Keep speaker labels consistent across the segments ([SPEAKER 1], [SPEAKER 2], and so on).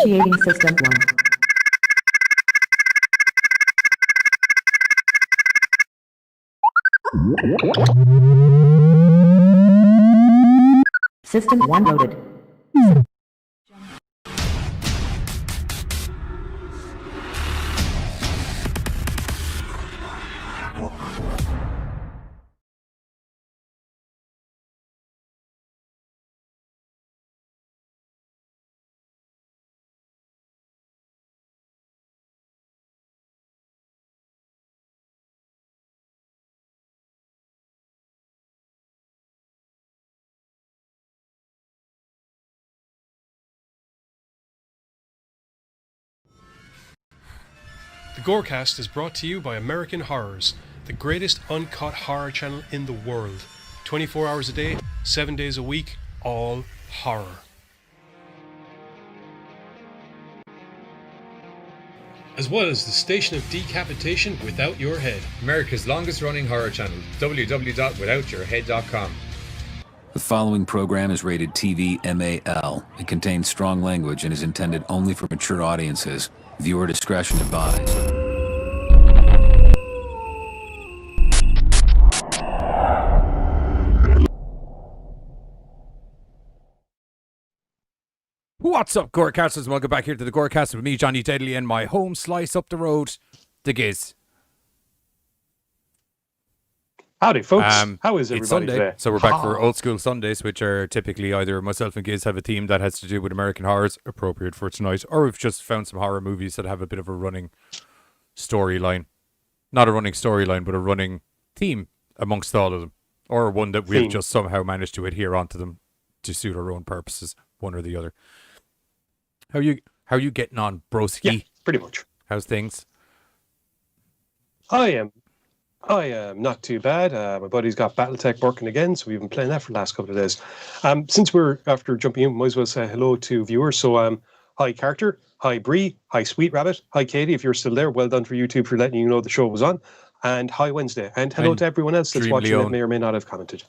[SPEAKER 1] Initiating System 1. System 1 loaded.
[SPEAKER 2] The GoreCast is brought to you by American Horrors, the greatest uncut horror channel in the world. 24 hours a day, 7 days a week, all horror. As well as the station of decapitation without your head.
[SPEAKER 3] America's longest running horror channel, www.withoutyourhead.com.
[SPEAKER 4] The following program is rated TV MAL. It contains strong language and is intended only for mature audiences. Viewer discretion advised.
[SPEAKER 5] What's up, GoreCasters? Welcome back here to the GoreCast with me, Johnny Deadly, and my home slice up the road, The Giz.
[SPEAKER 6] Howdy, folks. How is
[SPEAKER 5] It's
[SPEAKER 6] everybody
[SPEAKER 5] Sunday,
[SPEAKER 6] today?
[SPEAKER 5] so we're back for old school Sundays, which are typically either myself and Giz have a theme that has to do with American horrors, appropriate for tonight, or we've just found some horror movies that have a bit of a running storyline. Not a running storyline, but a running theme amongst all of them. Or one that we've just somehow managed to adhere onto them to suit our own purposes, one or the other. How are you getting on, broski?
[SPEAKER 6] Yeah, pretty much.
[SPEAKER 5] How's things?
[SPEAKER 6] I am not too bad. My buddy's got Battletech working again, so we've been playing that for the last couple of days. Since we're after jumping in, we might as well say hello to viewers. So, hi Carter, hi Bree, hi Sweet Rabbit, hi Katie. If you're still there, well done for YouTube for letting you know the show was on. And hi Wednesday, and hello to everyone else that's
[SPEAKER 5] Dream
[SPEAKER 6] watching
[SPEAKER 5] Leon.
[SPEAKER 6] that may or may not have commented.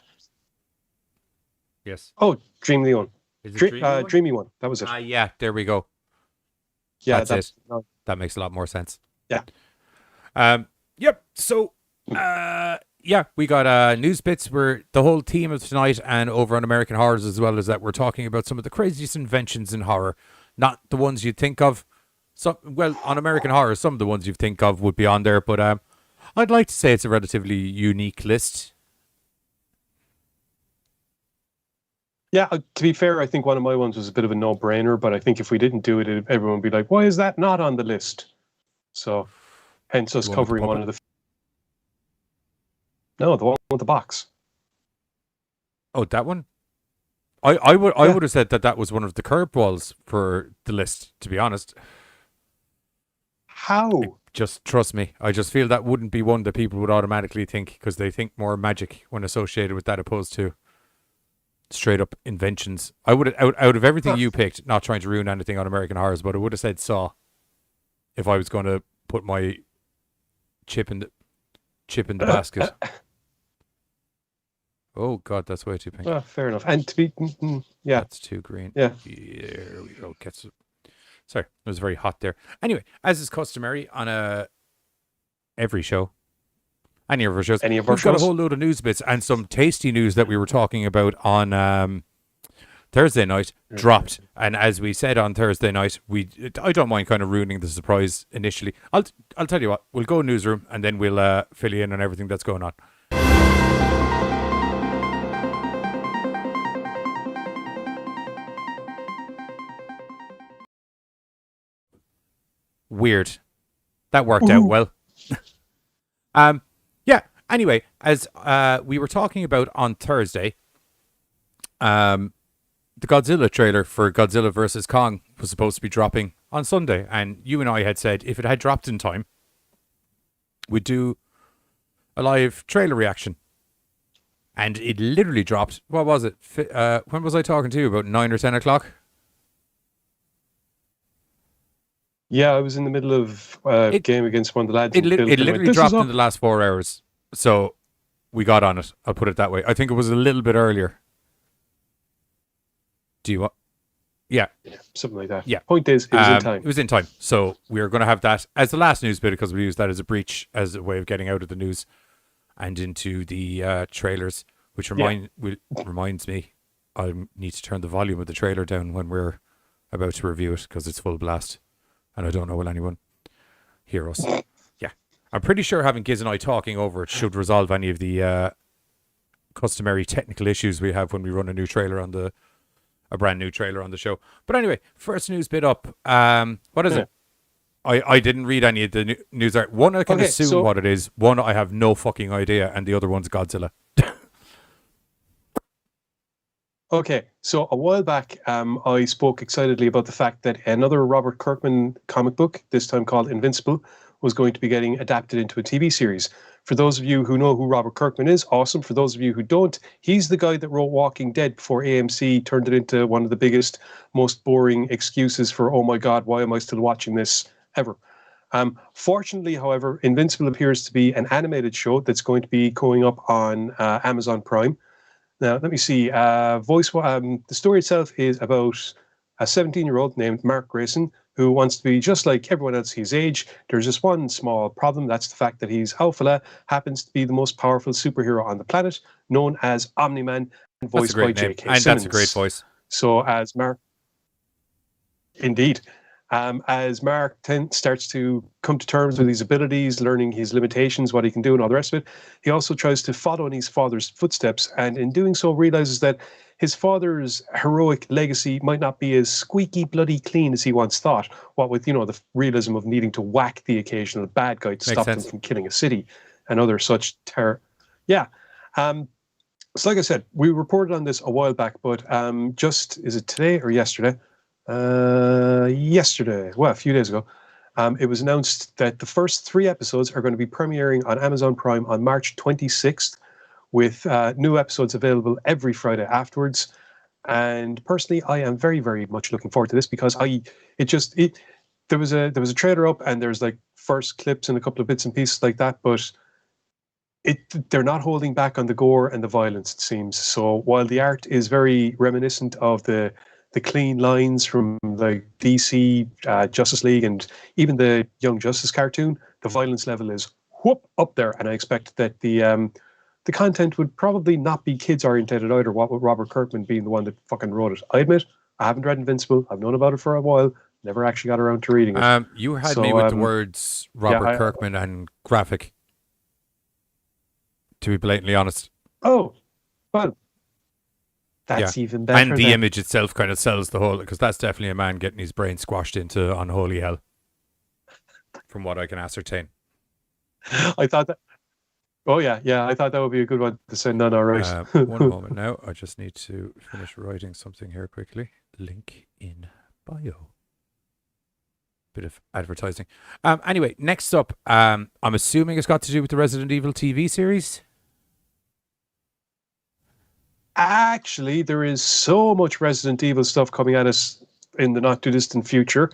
[SPEAKER 5] Yes.
[SPEAKER 6] Oh, Dream Leon.
[SPEAKER 5] Is it Dreamy One?
[SPEAKER 6] Dreamy One. That was it.
[SPEAKER 5] Yeah, there we go.
[SPEAKER 6] Yeah,
[SPEAKER 5] that's it.
[SPEAKER 6] no,
[SPEAKER 5] That makes a lot more sense.
[SPEAKER 6] Yeah.
[SPEAKER 5] Yep. So, yeah, we got news bits. We're the whole team of tonight and over on American Horrors as well as that. We're talking about some of the craziest inventions in horror, not the ones you'd think of. Well, on American Horror, some of the ones you'd think of would be on there, but I'd like to say it's a relatively unique list.
[SPEAKER 6] Yeah, to be fair, I think one of my ones was a bit of a no-brainer, but I think if we didn't do it, everyone would be like, why is that not on the list? So, hence us covering one of the... No, the one with the box.
[SPEAKER 5] Oh, that one? I would have said that was one of the curveballs for the list, to be honest.
[SPEAKER 6] How?
[SPEAKER 5] Just trust me. I just feel that wouldn't be one that people would automatically think because they think more magic when associated with that opposed to straight up inventions. I would out of everything you picked, not trying to ruin anything on American Horrors, but I would have said Saw if I was going to put my chip in the basket. Oh God, that's way too pink.
[SPEAKER 6] Fair enough. And to be, yeah,
[SPEAKER 5] that's too green.
[SPEAKER 6] Yeah,
[SPEAKER 5] there we go. Sorry, it was very hot there. Anyway, as is customary on every show. Any of our shows. We've got a whole load of news bits and some tasty news that we were talking about on Thursday night dropped. And as we said on Thursday night, I don't mind kind of ruining the surprise initially. I'll tell you what, we'll go newsroom and then we'll fill you in on everything that's going on. Weird. That worked out well. Yeah. Anyway, as we were talking about on Thursday, the Godzilla trailer for Godzilla vs. Kong was supposed to be dropping on Sunday, and you and I had said if it had dropped in time, we'd do a live trailer reaction. And it literally dropped. What was it? When was I talking to you? About 9 or 10 o'clock?
[SPEAKER 6] Yeah, I was in the middle of a game against one of the lads.
[SPEAKER 5] It literally dropped in the last 4 hours. So we got on it. I'll put it that way. I think it was a little bit earlier. Do you want? Yeah.
[SPEAKER 6] Something like that.
[SPEAKER 5] Yeah.
[SPEAKER 6] Point is, it was in time.
[SPEAKER 5] It was in time. So we're going to have that as the last news bit because we use that as a breach, as a way of getting out of the news and into the trailers, which reminds me, I need to turn the volume of the trailer down when we're about to review it because it's full blast. And I don't know will anyone hear us. Yeah. I'm pretty sure having Giz and I talking over it should resolve any of the customary technical issues we have when we run a brand new trailer on the show. But anyway, first news bit up. What is it? I didn't read any of the news. One, I can assume what it is. One, I have no fucking idea. And the other one's Godzilla.
[SPEAKER 6] Okay, so a while back, I spoke excitedly about the fact that another Robert Kirkman comic book, this time called Invincible, was going to be getting adapted into a TV series. For those of you who know who Robert Kirkman is, awesome. For those of you who don't, he's the guy that wrote Walking Dead before AMC turned it into one of the biggest, most boring excuses for, oh my God, why am I still watching this ever? Fortunately, however, Invincible appears to be an animated show that's going to be going up on Amazon Prime. Now, let me see. The story itself is about a 17-year-old named Mark Grayson who wants to be just like everyone else his age. There's just one small problem. That's the fact that his Alphala happens to be the most powerful superhero on the planet, known as Omni-Man, and voiced by J.K. Simmons.
[SPEAKER 5] And that's a great voice.
[SPEAKER 6] So as Mark... Indeed. As Mark starts to come to terms with his abilities, learning his limitations, what he can do, and all the rest of it, he also tries to follow in his father's footsteps, and in doing so realizes that his father's heroic legacy might not be as squeaky bloody clean as he once thought, what with, the realism of needing to whack the occasional bad guy to stop them from killing a city and other such terror. Yeah. So like I said, we reported on this a while back, but is it today or yesterday? Yesterday, a few days ago, it was announced that the first 3 episodes are going to be premiering on Amazon Prime on March 26th, with new episodes available every Friday afterwards. And personally, I am very, very much looking forward to this because there was a trailer up and there's like first clips and a couple of bits and pieces like that, but they're not holding back on the gore and the violence, it seems. So while the art is very reminiscent of the clean lines from like DC, Justice League, and even the Young Justice cartoon, the violence level is up there, and I expect that the content would probably not be kids orientated either. What with Robert Kirkman being the one that fucking wrote it, I admit I haven't read Invincible. I've known about it for a while, never actually got around to reading it.
[SPEAKER 5] You had me with the words Robert Kirkman and graphic. To be blatantly honest.
[SPEAKER 6] Oh, well. That's even better.
[SPEAKER 5] And the image itself kind of sells the whole, because that's definitely a man getting his brain squashed into unholy hell, from what I can ascertain.
[SPEAKER 6] I thought that. Oh yeah, I thought that would be a good one to send on. All right.
[SPEAKER 5] One moment now. I just need to finish writing something here quickly. Link in bio. Bit of advertising. Anyway, next up, I'm assuming it's got to do with the Resident Evil TV series.
[SPEAKER 6] Actually, there is so much Resident Evil stuff coming at us in the not too distant future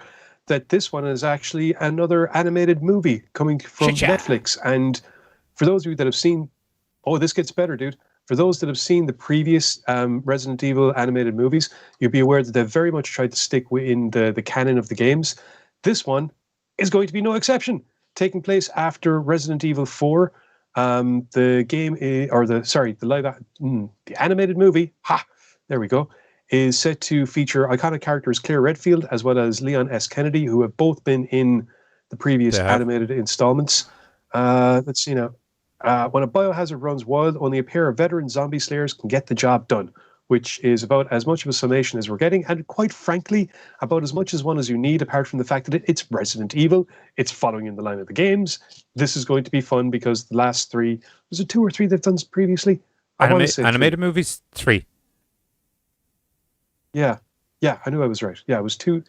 [SPEAKER 6] that this one is actually another animated movie coming from Netflix. And for those of you that have seen, this gets better, dude. For those that have seen the previous Resident Evil animated movies, you'll be aware that they've very much tried to stick within the canon of the games. This one is going to be no exception. Taking place after Resident Evil 4. The game the animated movie, there we go, is set to feature iconic characters Claire Redfield as well as Leon S. Kennedy, who have both been in the previous animated installments. Let's see now. When a biohazard runs wild, only a pair of veteran zombie slayers can get the job done, which is about as much of a summation as we're getting, and quite frankly, about as much as one as you need, apart from the fact that it's Resident Evil, it's following in the line of the games. This is going to be fun because the last 3, was it 2 or 3 they've done previously?
[SPEAKER 5] Animated movies, 3.
[SPEAKER 6] Yeah, I knew I was right. Yeah, it was 2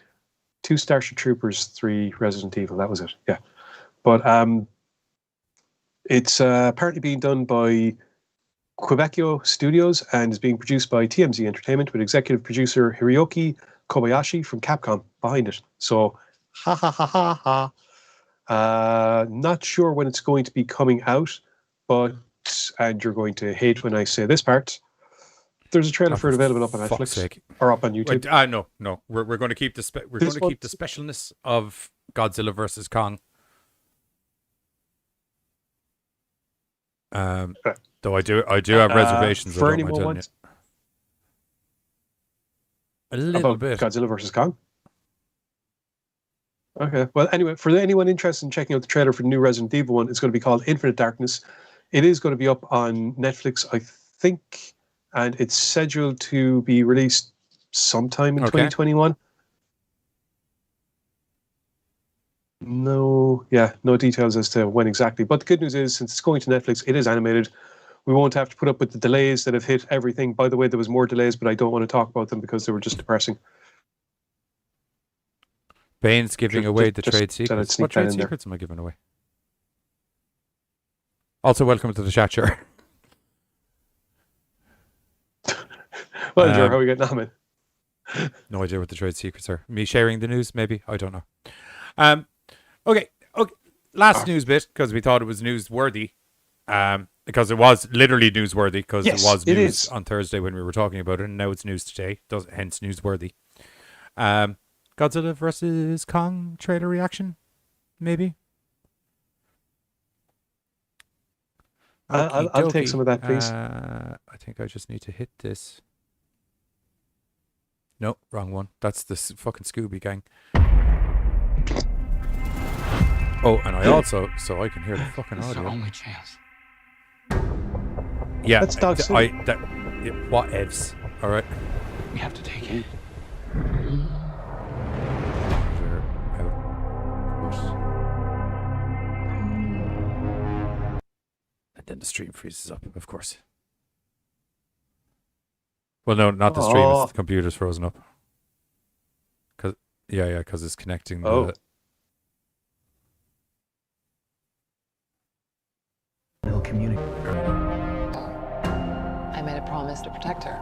[SPEAKER 6] Starship Troopers, 3 Resident Evil, that was it, yeah. But it's apparently being done by Quebeccio Studios and is being produced by TMZ Entertainment with executive producer Hiroki Kobayashi from Capcom behind it. So, not sure when it's going to be coming out, and you're going to hate when I say this part, There's a trailer
[SPEAKER 5] Oh,
[SPEAKER 6] for it available up on
[SPEAKER 5] fuck's
[SPEAKER 6] Netflix
[SPEAKER 5] sake.
[SPEAKER 6] or up on YouTube.
[SPEAKER 5] Wait, no. We're going to keep the
[SPEAKER 6] This
[SPEAKER 5] keep the specialness of Godzilla versus Kong. Though I do have reservations.
[SPEAKER 6] For
[SPEAKER 5] I don't mind
[SPEAKER 6] anyone
[SPEAKER 5] telling
[SPEAKER 6] wants
[SPEAKER 5] you. A little
[SPEAKER 6] about
[SPEAKER 5] bit.
[SPEAKER 6] Godzilla versus Kong. Okay. Well, anyway, for anyone interested in checking out the trailer for the new Resident Evil one, it's going to be called Infinite Darkness. It is going to be up on Netflix, I think, and it's scheduled to be released sometime in 2021. No details as to when exactly. But the good news is, since it's going to Netflix, it is animated. We won't have to put up with the delays that have hit everything. By the way, there was more delays, but I don't want to talk about them because they were just depressing.
[SPEAKER 5] Bane's giving away the trade
[SPEAKER 6] just
[SPEAKER 5] secrets.
[SPEAKER 6] sneak
[SPEAKER 5] What
[SPEAKER 6] that
[SPEAKER 5] trade
[SPEAKER 6] in there.
[SPEAKER 5] secrets am I giving away? Also, welcome to the chat show.
[SPEAKER 6] Well, Joe, how are we getting on, man?
[SPEAKER 5] No idea what the trade secrets are. Me sharing the news, maybe? I don't know. Okay. Last news bit, because we thought it was newsworthy. Because it was literally newsworthy, because
[SPEAKER 6] Yes,
[SPEAKER 5] it was
[SPEAKER 6] it
[SPEAKER 5] news
[SPEAKER 6] is.
[SPEAKER 5] on Thursday when we were talking about it, and now it's news today. Hence newsworthy. Godzilla versus Kong trailer reaction, maybe?
[SPEAKER 6] I'll take some of that, please.
[SPEAKER 5] I think I just need to hit this. No, wrong one. That's the fucking Scooby gang. Oh, and I also, so I can hear the fucking
[SPEAKER 7] It's our
[SPEAKER 5] audio.
[SPEAKER 7] only chance.
[SPEAKER 5] Yeah,
[SPEAKER 6] That's Dog City.
[SPEAKER 5] Whatevs. All right.
[SPEAKER 7] We have to take it.
[SPEAKER 5] And then the stream freezes up, of course. Well, no, not the stream. It's the computer's frozen up. Because it's connecting the...
[SPEAKER 6] Oh.
[SPEAKER 8] I made a promise to protect her.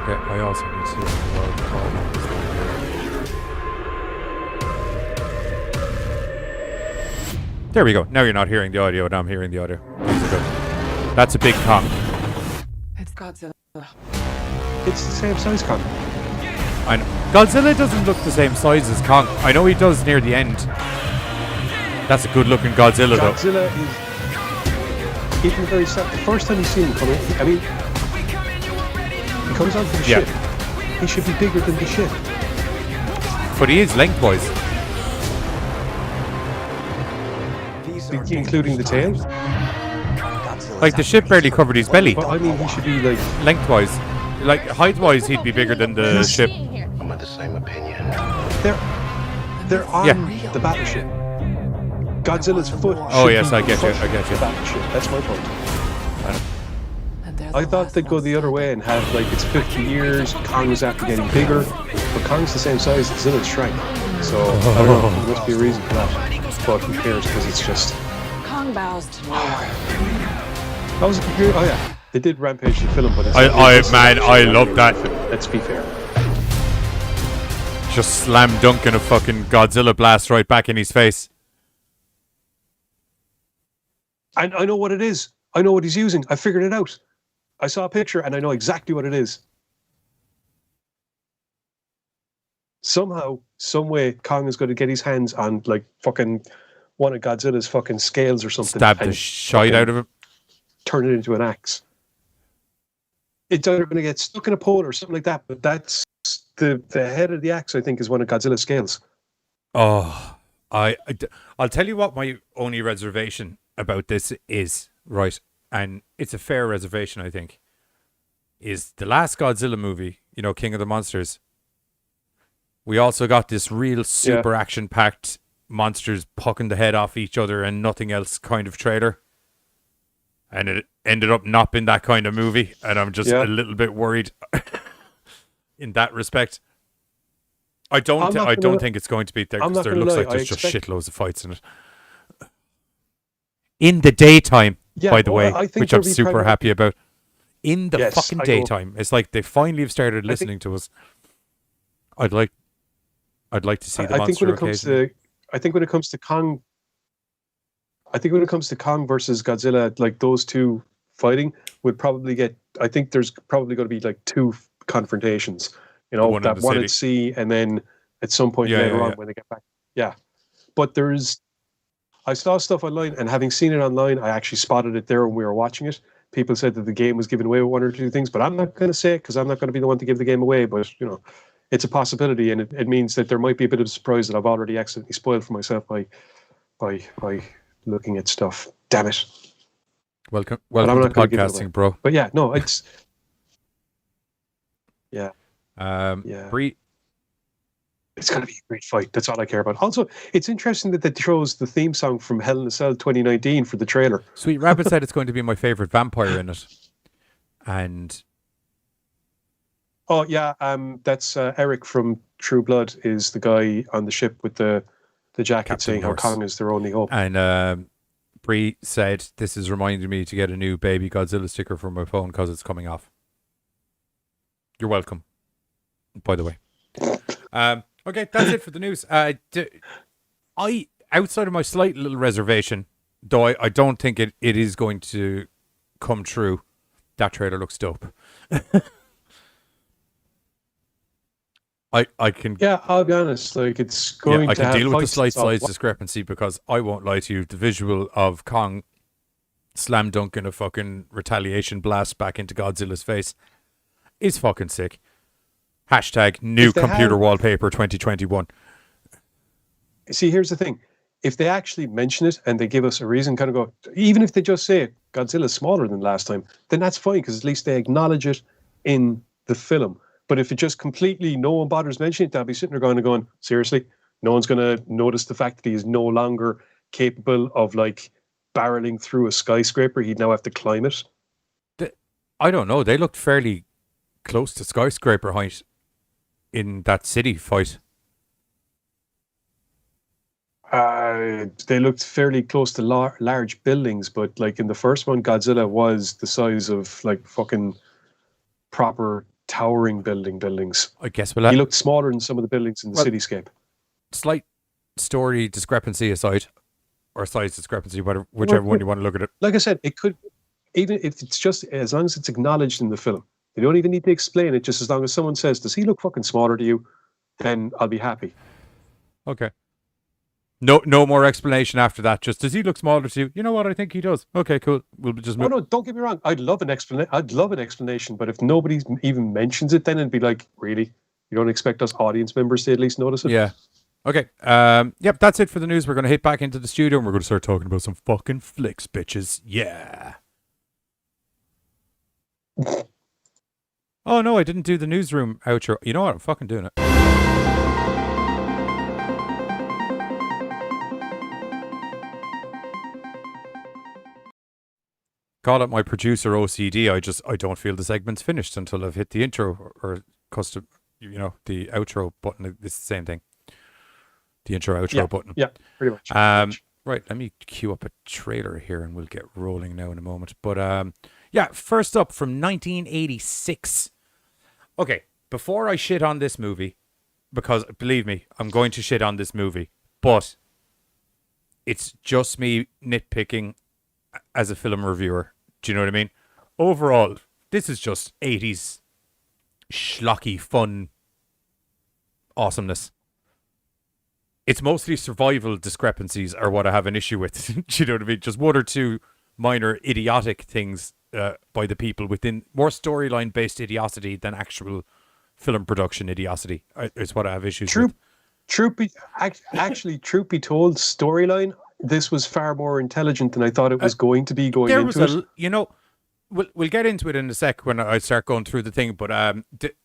[SPEAKER 5] Okay, I also need to... There we go. Now you're not hearing the audio, and I'm hearing the audio. These are good. That's a big Kong.
[SPEAKER 8] It's Godzilla.
[SPEAKER 6] It's the same size, Kong.
[SPEAKER 5] I know. Godzilla doesn't look the same size as Kong. I know he does near the end. That's a good-looking Godzilla, though.
[SPEAKER 6] Godzilla is... Even the very start, the first time you see him coming, I mean... He comes onto the ship. He should be bigger than the ship.
[SPEAKER 5] But he is lengthwise.
[SPEAKER 6] Including the tail.
[SPEAKER 5] Like, the ship barely covered his belly.
[SPEAKER 6] But I mean, he should be like...
[SPEAKER 5] Lengthwise. Like, height-wise, he'd be bigger than the ship.
[SPEAKER 7] I'm of the same opinion.
[SPEAKER 6] They're on the battleship. Godzilla's foot.
[SPEAKER 5] Oh,
[SPEAKER 6] should
[SPEAKER 5] yes,
[SPEAKER 6] be
[SPEAKER 5] I get you,
[SPEAKER 6] touching
[SPEAKER 5] I get you.
[SPEAKER 6] the battleship. That's my point.
[SPEAKER 8] And they're the
[SPEAKER 6] I thought
[SPEAKER 8] last
[SPEAKER 6] they'd go
[SPEAKER 8] ones
[SPEAKER 6] the other way and have, like, it's 50 years, Kong was after getting bigger, but Kong's the same size, Godzilla's shrank. So, I don't know, there must be a reason for that. But who cares, because it's just...
[SPEAKER 8] Kong bows to no one.
[SPEAKER 6] That was a computer... Oh, yeah. They did Rampage the film, but it's...
[SPEAKER 5] I love that.
[SPEAKER 6] Let's be fair.
[SPEAKER 5] Just slam dunking a fucking Godzilla blast right back in his face.
[SPEAKER 6] I know what it is. I know what he's using. I figured it out. I saw a picture and I know exactly what it is. Somehow, some way, Kong is going to get his hands on, like, fucking one of Godzilla's fucking scales or something.
[SPEAKER 5] Stab the
[SPEAKER 6] and
[SPEAKER 5] shite out of him.
[SPEAKER 6] turn it into an axe. It's either going to get stuck in a pole or something like that, but that's the head of the axe, I think, is one of Godzilla's scales.
[SPEAKER 5] Oh, I'll tell you what my only reservation about this is, right? And it's a fair reservation, I think. Is the last Godzilla movie, you know, King of the Monsters. We also got this real super action-packed monsters pucking the head off each other and nothing else kind of trailer. And it ended up not being that kind of movie. And I'm just a little bit worried in that respect. I don't think it's going to be there, because there looks like there's just shitloads of fights in it. in the daytime,
[SPEAKER 6] Yeah,
[SPEAKER 5] by the way,
[SPEAKER 6] I think
[SPEAKER 5] which I'm
[SPEAKER 6] there'll be
[SPEAKER 5] super
[SPEAKER 6] pragmatic-
[SPEAKER 5] happy about. In the
[SPEAKER 6] Yes,
[SPEAKER 5] fucking
[SPEAKER 6] I know.
[SPEAKER 5] daytime. It's like they finally have started listening to us. I'd like to see the
[SPEAKER 6] I think
[SPEAKER 5] monster
[SPEAKER 6] when it comes
[SPEAKER 5] occasionally.
[SPEAKER 6] to, I think when it comes to Kong, I think when it comes to Kong versus Godzilla, like those two fighting would probably get. I think there's probably going to be like two confrontations. You know,
[SPEAKER 5] one in
[SPEAKER 6] that
[SPEAKER 5] the
[SPEAKER 6] one
[SPEAKER 5] city.
[SPEAKER 6] at sea, and then at some point
[SPEAKER 5] Yeah,
[SPEAKER 6] later
[SPEAKER 5] yeah,
[SPEAKER 6] on
[SPEAKER 5] yeah.
[SPEAKER 6] when they get back. Yeah, but there's. I saw stuff online, and having seen it online, I actually spotted it there when we were watching it. People said that the game was giving away with one or two things, but I'm not going to say it because I'm not going to be the one to give the game away. But you know, it's a possibility, and it means that there might be a bit of a surprise that I've already accidentally spoiled for myself by looking at stuff. Damn it!
[SPEAKER 5] Welcome
[SPEAKER 6] I'm
[SPEAKER 5] to
[SPEAKER 6] not gonna give it away.
[SPEAKER 5] podcasting, bro.
[SPEAKER 6] But yeah, no, it's yeah, yeah.
[SPEAKER 5] Bree,
[SPEAKER 6] It's going to be a great fight. That's all I care about. Also, it's interesting that they chose the theme song from Hell in a Cell 2019 for the trailer.
[SPEAKER 5] Sweet Rabbit said it's going to be my favorite vampire in it, and
[SPEAKER 6] Oh yeah, that's Eric from True Blood is the guy on the ship with the jacket
[SPEAKER 5] Captain
[SPEAKER 6] saying
[SPEAKER 5] Norse.
[SPEAKER 6] how Kong is their only hope.
[SPEAKER 5] Bree said this is reminding me to get a new baby Godzilla sticker for my phone because it's coming off. You're welcome. By the way. Okay, that's it for the news. I outside of my slight little reservation, though I don't think it is going to come true. That trailer looks dope. I can
[SPEAKER 6] I'll be honest. Like it's going
[SPEAKER 5] I
[SPEAKER 6] to
[SPEAKER 5] can
[SPEAKER 6] have
[SPEAKER 5] deal with the
[SPEAKER 6] fights
[SPEAKER 5] slight
[SPEAKER 6] and
[SPEAKER 5] size
[SPEAKER 6] stuff.
[SPEAKER 5] discrepancy because I won't lie to you. The visual of Kong slam dunking a fucking retaliation blast back into Godzilla's face is fucking sick. Hashtag new
[SPEAKER 6] If they
[SPEAKER 5] computer
[SPEAKER 6] have-
[SPEAKER 5] wallpaper 2021.
[SPEAKER 6] See, here's the thing: if they actually mention it and they give us a reason, kind of go, even if they just say Godzilla's smaller than last time, then that's fine because at least they acknowledge it in the film. But if it just completely no one bothers mentioning it, they'll be sitting there going, seriously, no one's going to notice the fact that he is no longer capable of like barreling through a skyscraper. He'd now have to climb it.
[SPEAKER 5] I don't know. They looked fairly close to skyscraper height in that city fight.
[SPEAKER 6] They looked fairly close to large buildings, but like in the first one, Godzilla was the size of like fucking proper towering buildings.
[SPEAKER 5] I guess
[SPEAKER 6] He looked smaller than some of the buildings in the cityscape.
[SPEAKER 5] Slight story discrepancy aside, or size discrepancy, whichever one you want to look at it.
[SPEAKER 6] Like I said, it could, even if it's just as long as it's acknowledged in the film, you don't even need to explain it. Just as long as someone says, "Does he look fucking smaller to you?" Then I'll be happy.
[SPEAKER 5] Okay. No more explanation after that. Just, does he look smaller to you? You know what? I think he does. Okay, cool. We'll just
[SPEAKER 6] Oh
[SPEAKER 5] move.
[SPEAKER 6] no, don't get me wrong. I'd love an explanation, but if nobody even mentions it, then it'd be like, really, you don't expect us audience members to at least notice it?
[SPEAKER 5] Yeah. Okay. Yep, that's it for the news. We're going to hit back into the studio and we're going to start talking about some fucking flicks, bitches. Yeah. Oh no, I didn't do the newsroom outro. You know what? I'm fucking doing it. Call it my producer OCD. I don't feel the segment's finished until I've hit the intro or custom, the outro button. It's the same thing. The intro outro button.
[SPEAKER 6] Yeah, pretty much.
[SPEAKER 5] Right, let me queue up a trailer here and we'll get rolling now in a moment. But first up from 1986. Okay, before I shit on this movie, because believe me, I'm going to shit on this movie, but it's just me nitpicking as a film reviewer. Do you know what I mean? Overall, this is just 80s schlocky fun awesomeness. It's mostly survival discrepancies are what I have an issue with. Do you know what I mean? Just one or two minor idiotic things by the people within more storyline based idiocy than actual film production idiocy is what I have issues with.
[SPEAKER 6] Truth be told, storyline, this was far more intelligent than I thought it was going to be going into it.
[SPEAKER 5] We'll get into it in a sec when I start going through the thing, but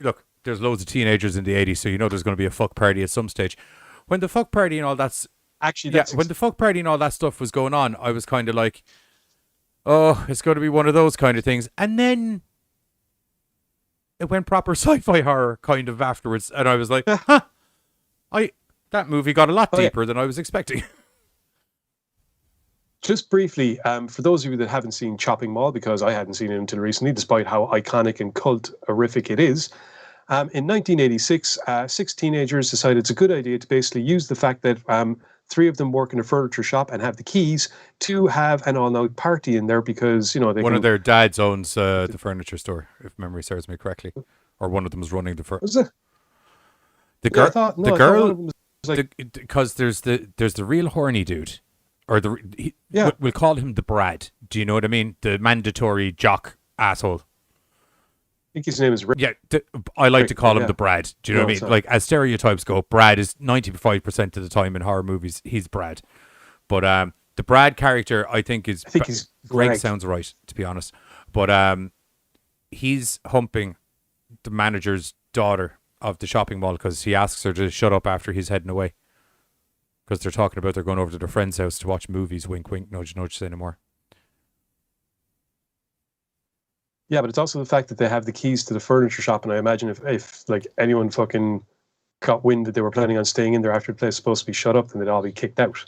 [SPEAKER 5] look, there's loads of teenagers in the 80s, so there's going to be a fuck party at some stage. When the fuck party and all that's... when the fuck party and all that stuff was going on, I was kind of like, oh, it's going to be one of those kind of things. And then it went proper sci-fi horror kind of afterwards, and I was like, that movie got a lot deeper than I was expecting.
[SPEAKER 6] just briefly, for those of you that haven't seen Chopping Mall, because I hadn't seen it until recently, despite how iconic and cult-horrific it is, in 1986, 6 teenagers decided it's a good idea to basically use the fact that 3 of them work in a furniture shop and have the keys to have an all-out party in there because, you know,
[SPEAKER 5] one of their dads owns the furniture store, if memory serves me correctly. Or one of them is running the furniture.
[SPEAKER 6] Was it?
[SPEAKER 5] Because there's the real horny dude, or we'll call him the Brad. Do you know what I mean? The mandatory jock asshole.
[SPEAKER 6] I think his name is Rick.
[SPEAKER 5] Yeah, I like to call him the Brad. Do you know what I mean? Like, as stereotypes go, Brad is 95% of the time in horror movies, he's Brad. But the Brad character, I think he's Greg sounds right, to be honest. But he's humping the manager's daughter of the shopping mall because he asks her to shut up after he's heading away. Because they're talking about they're going over to their friend's house to watch movies. Wink, wink, nudge, nudge, say no more.
[SPEAKER 6] Yeah, but it's also the fact that they have the keys to the furniture shop, and I imagine if like anyone fucking got wind that they were planning on staying in there after the place was supposed to be shut up, then they'd all be kicked out.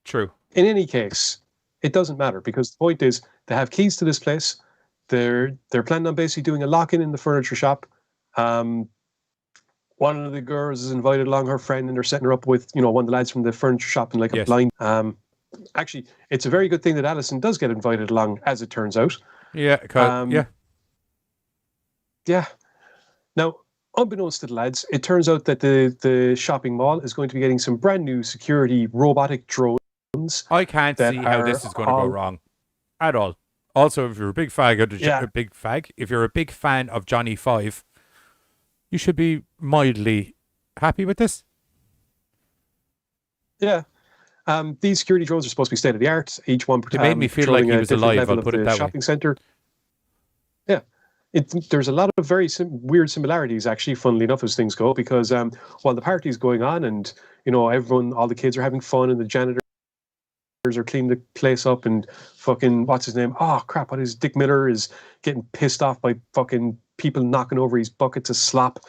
[SPEAKER 5] True.
[SPEAKER 6] In any case, it doesn't matter because the point is they have keys to this place. They're planning on basically doing a lock-in in the furniture shop. One of the girls is invited along, her friend, and they're setting her up with, you know, one of the lads from the furniture shop and a blind. Actually, it's a very good thing that Alison does get invited along, as it turns out.
[SPEAKER 5] Yeah,
[SPEAKER 6] yeah. Now, unbeknownst to the lads, it turns out that the shopping mall is going to be getting some brand new security robotic drones.
[SPEAKER 5] I can't see how this is going to go wrong at all. Also, if you're a big if you're a big fan of Johnny 5, you should be mildly happy with this.
[SPEAKER 6] Yeah. These security drones are supposed to be state of the art. Each one
[SPEAKER 5] it made me feel like he was alive. I'll put it that
[SPEAKER 6] shopping center. Yeah, there's a lot of very weird similarities, actually. Funnily enough, as things go, because while the party's going on and you know all the kids are having fun, and the janitors are cleaning the place up, and fucking what's his name? Oh crap! What is Dick Miller is getting pissed off by fucking people knocking over his buckets of slop.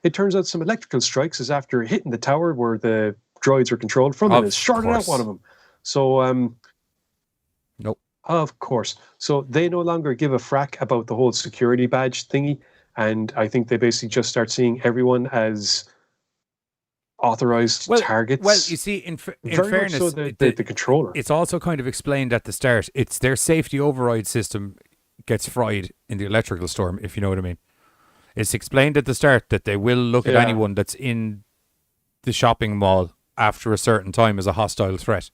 [SPEAKER 6] It turns out some electrical strikes is after hitting the tower where the droids are controlled from, and it's shorted out one of them. So,
[SPEAKER 5] nope.
[SPEAKER 6] Of course. So they no longer give a frack about the whole security badge thingy, and I think they basically just start seeing everyone as authorized targets.
[SPEAKER 5] Well, you see, in fairness,
[SPEAKER 6] so the controller.
[SPEAKER 5] It's also kind of explained at the start. It's their safety override system gets fried in the electrical storm, if you know what I mean. It's explained at the start that they will look at anyone that's in the shopping mall after a certain time as a hostile threat.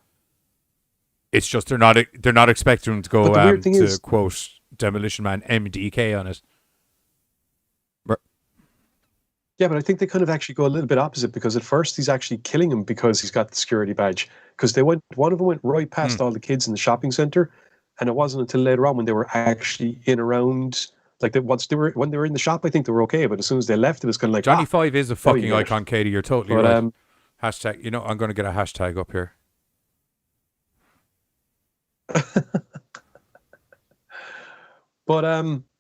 [SPEAKER 5] It's just they're not expecting them to go to quote Demolition Man MDK on it.
[SPEAKER 6] Yeah, but I think they kind of actually go a little bit opposite, because at first he's actually killing him because he's got the security badge. Because one of them went right past all the kids in the shopping center, and it wasn't until later on when they were actually in around, like when they were in the shop, I think they were okay, but as soon as they left, it was kind of like
[SPEAKER 5] Johnny 5 is a fucking icon, Katie. You're totally right. Hashtag, I'm going to get a hashtag up here.
[SPEAKER 6] But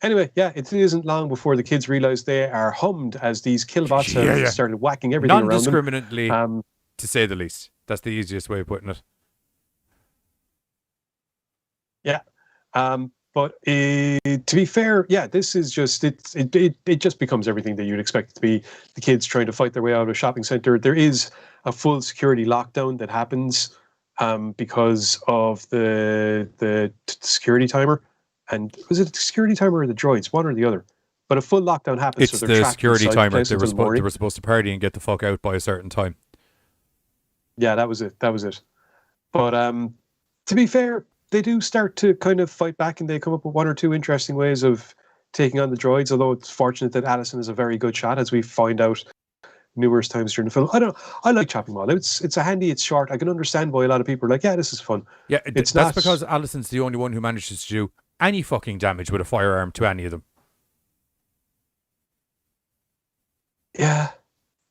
[SPEAKER 6] anyway, it isn't long before the kids realize they are hummed as these killbots have started whacking everything around them.
[SPEAKER 5] Non-discriminately, to say the least. That's the easiest way of putting it.
[SPEAKER 6] Yeah. But to be fair, this is just it just becomes everything that you'd expect it to be. The kids trying to fight their way out of a shopping center. There is a full security lockdown that happens because of the security timer. And was it the security timer or the droids? One or the other. But a full lockdown happens.
[SPEAKER 5] It's the security timer. They were supposed to party and get the fuck out by a certain time.
[SPEAKER 6] Yeah, that was it. But to be fair, they do start to kind of fight back, and they come up with one or two interesting ways of taking on the droids, although it's fortunate that Alison is a very good shot, as we find out numerous times during the film. I like Chopping Mall. It's a handy, it's short. I can understand why a lot of people are like, yeah, this is fun.
[SPEAKER 5] Yeah, that's because Alison's the only one who manages to do any fucking damage with a firearm to any of them.
[SPEAKER 6] Yeah.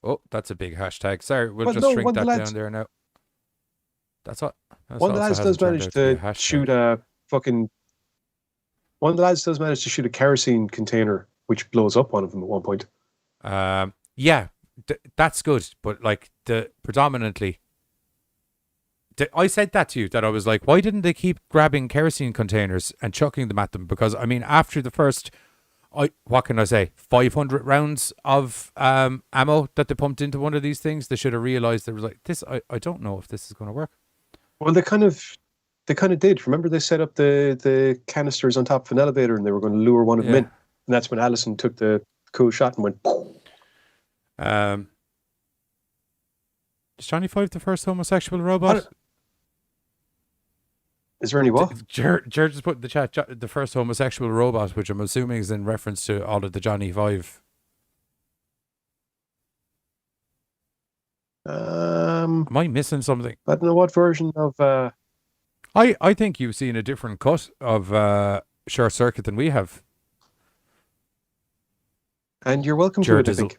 [SPEAKER 5] Oh, that's a big hashtag. Sorry, we'll just shrink that down there now. That's what.
[SPEAKER 6] One of the lads does manage to shoot a fucking... One of the lads does manage to shoot a kerosene container, which blows up one of them at one point.
[SPEAKER 5] Yeah, that's good. But like predominantly, I said that to you, that I was like, why didn't they keep grabbing kerosene containers and chucking them at them? Because, I mean, after the first, what can I say, 500 rounds of ammo that they pumped into one of these things, they should have realized they was like, this, I don't know if this is going to work.
[SPEAKER 6] Well, they kind of did. Remember, they set up the canisters on top of an elevator, and they were going to lure one of them in, and that's when Allison took the cool shot and went.
[SPEAKER 5] Is Johnny Five the first homosexual robot?
[SPEAKER 6] Is there any what?
[SPEAKER 5] George just put in the chat the first homosexual robot, which I'm assuming is in reference to all of the Johnny Five. Am I missing something?
[SPEAKER 6] I don't know what version of.
[SPEAKER 5] I think you've seen a different cut of Short Circuit than we have.
[SPEAKER 6] And you're welcome to it, I think.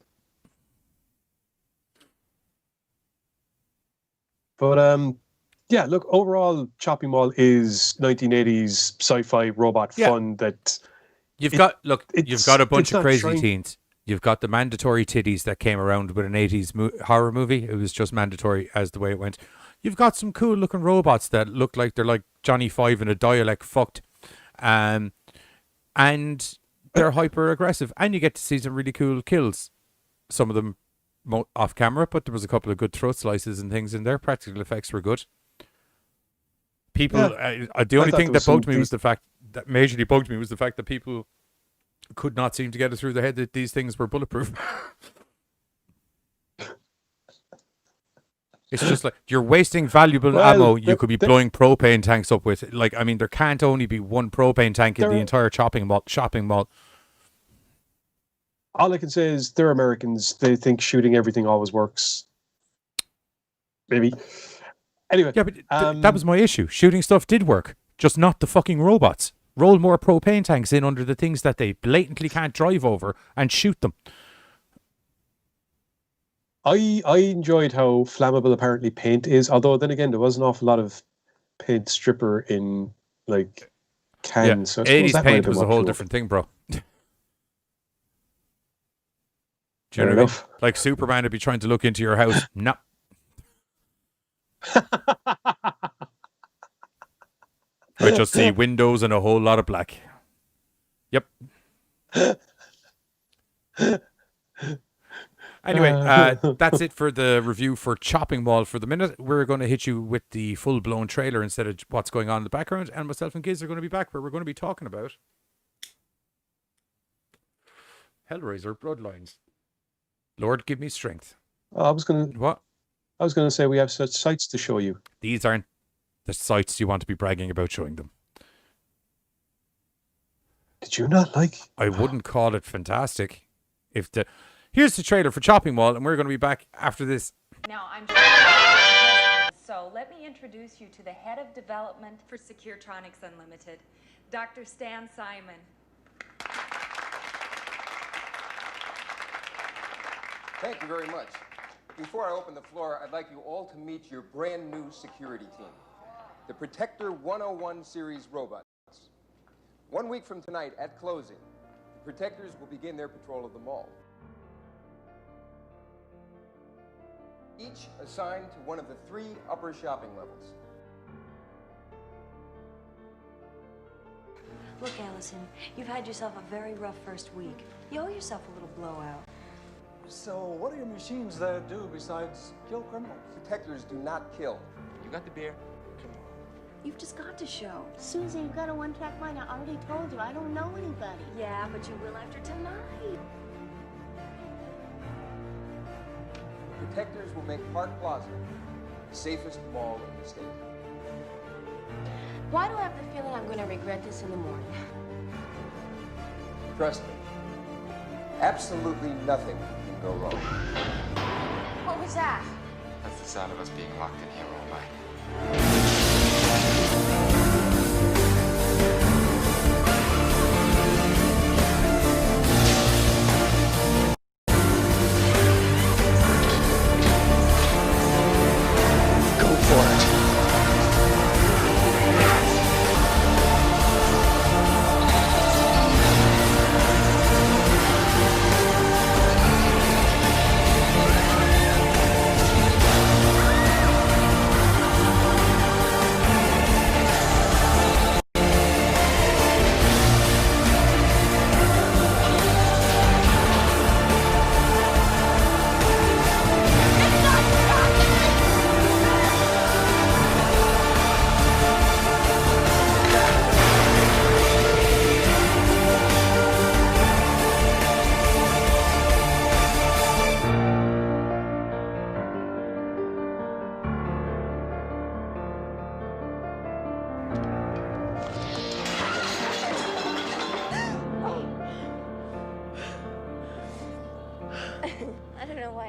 [SPEAKER 6] But yeah, look, overall, Chopping Mall is 1980s sci-fi robot fun that
[SPEAKER 5] you've got a bunch of crazy teens. You've got the mandatory titties that came around with an 80s horror movie. It was just mandatory as the way it went. You've got some cool looking robots that look like they're like Johnny Five in a dialect fucked. And they're hyper aggressive. And you get to see some really cool kills. Some of them off camera, but there was a couple of good throat slices and things in there. Practical effects were good. People, the only thing that bugged me was the fact that majorly bugged me was the fact that people could not seem to get it through their head that these things were bulletproof. It's just like you're wasting valuable ammo you could be blowing propane tanks up with. Like, I mean, there can't only be one propane tank in the entire shopping mall.
[SPEAKER 6] All I can say is they're Americans. They think shooting everything always works. Maybe. Anyway.
[SPEAKER 5] Yeah, but that was my issue. Shooting stuff did work, just not the fucking robots. Roll more propane tanks in under the things that they blatantly can't drive over and shoot them.
[SPEAKER 6] I enjoyed how flammable apparently paint is, although then again there was an awful lot of paint stripper in like cans. So
[SPEAKER 5] 80s paint was a whole different thing, bro. Do you know what I mean? Like Superman would be trying to look into your house. No. I just see windows and a whole lot of black. Yep. Anyway, that's it for the review for Chopping Mall for the minute. We're going to hit you with the full-blown trailer instead of what's going on in the background. And myself and Giz are going to be back where we're going to be talking about Hellraiser Bloodlines. Lord, give me strength.
[SPEAKER 6] I was going to say we have such sights to show you.
[SPEAKER 5] These aren't the sights you want to be bragging about showing them.
[SPEAKER 6] Did you not like?
[SPEAKER 5] I wouldn't call it fantastic. Here's the trailer for Chopping Mall, and we're going to be back after this.
[SPEAKER 9] Now I'm so let me introduce you to the head of development for Securtronics Unlimited, Dr. Stan Simon.
[SPEAKER 10] Thank you very much. Before I open the floor, I'd like you all to meet your brand new security team, the Protector 101 series robots. 1 week from tonight at closing, the Protectors will begin their patrol of the mall. Each assigned to one of the 3 upper shopping levels.
[SPEAKER 11] Look, Allison, you've had yourself a very rough first week. You owe yourself a little blowout.
[SPEAKER 12] So, what are your machines that do besides kill criminals?
[SPEAKER 10] Protectors do not kill. You got the beer? Come on.
[SPEAKER 11] You've just got to show.
[SPEAKER 13] Susan, you've got a one-track mind. I already told you, I don't know anybody.
[SPEAKER 11] Yeah, but you will after tonight.
[SPEAKER 10] Protectors will make Park Plaza the safest mall in the state.
[SPEAKER 13] Why do I have the feeling I'm going to regret this in the morning?
[SPEAKER 10] Trust me, absolutely nothing can go wrong.
[SPEAKER 13] What was that?
[SPEAKER 7] That's the sound of us being locked in here all night.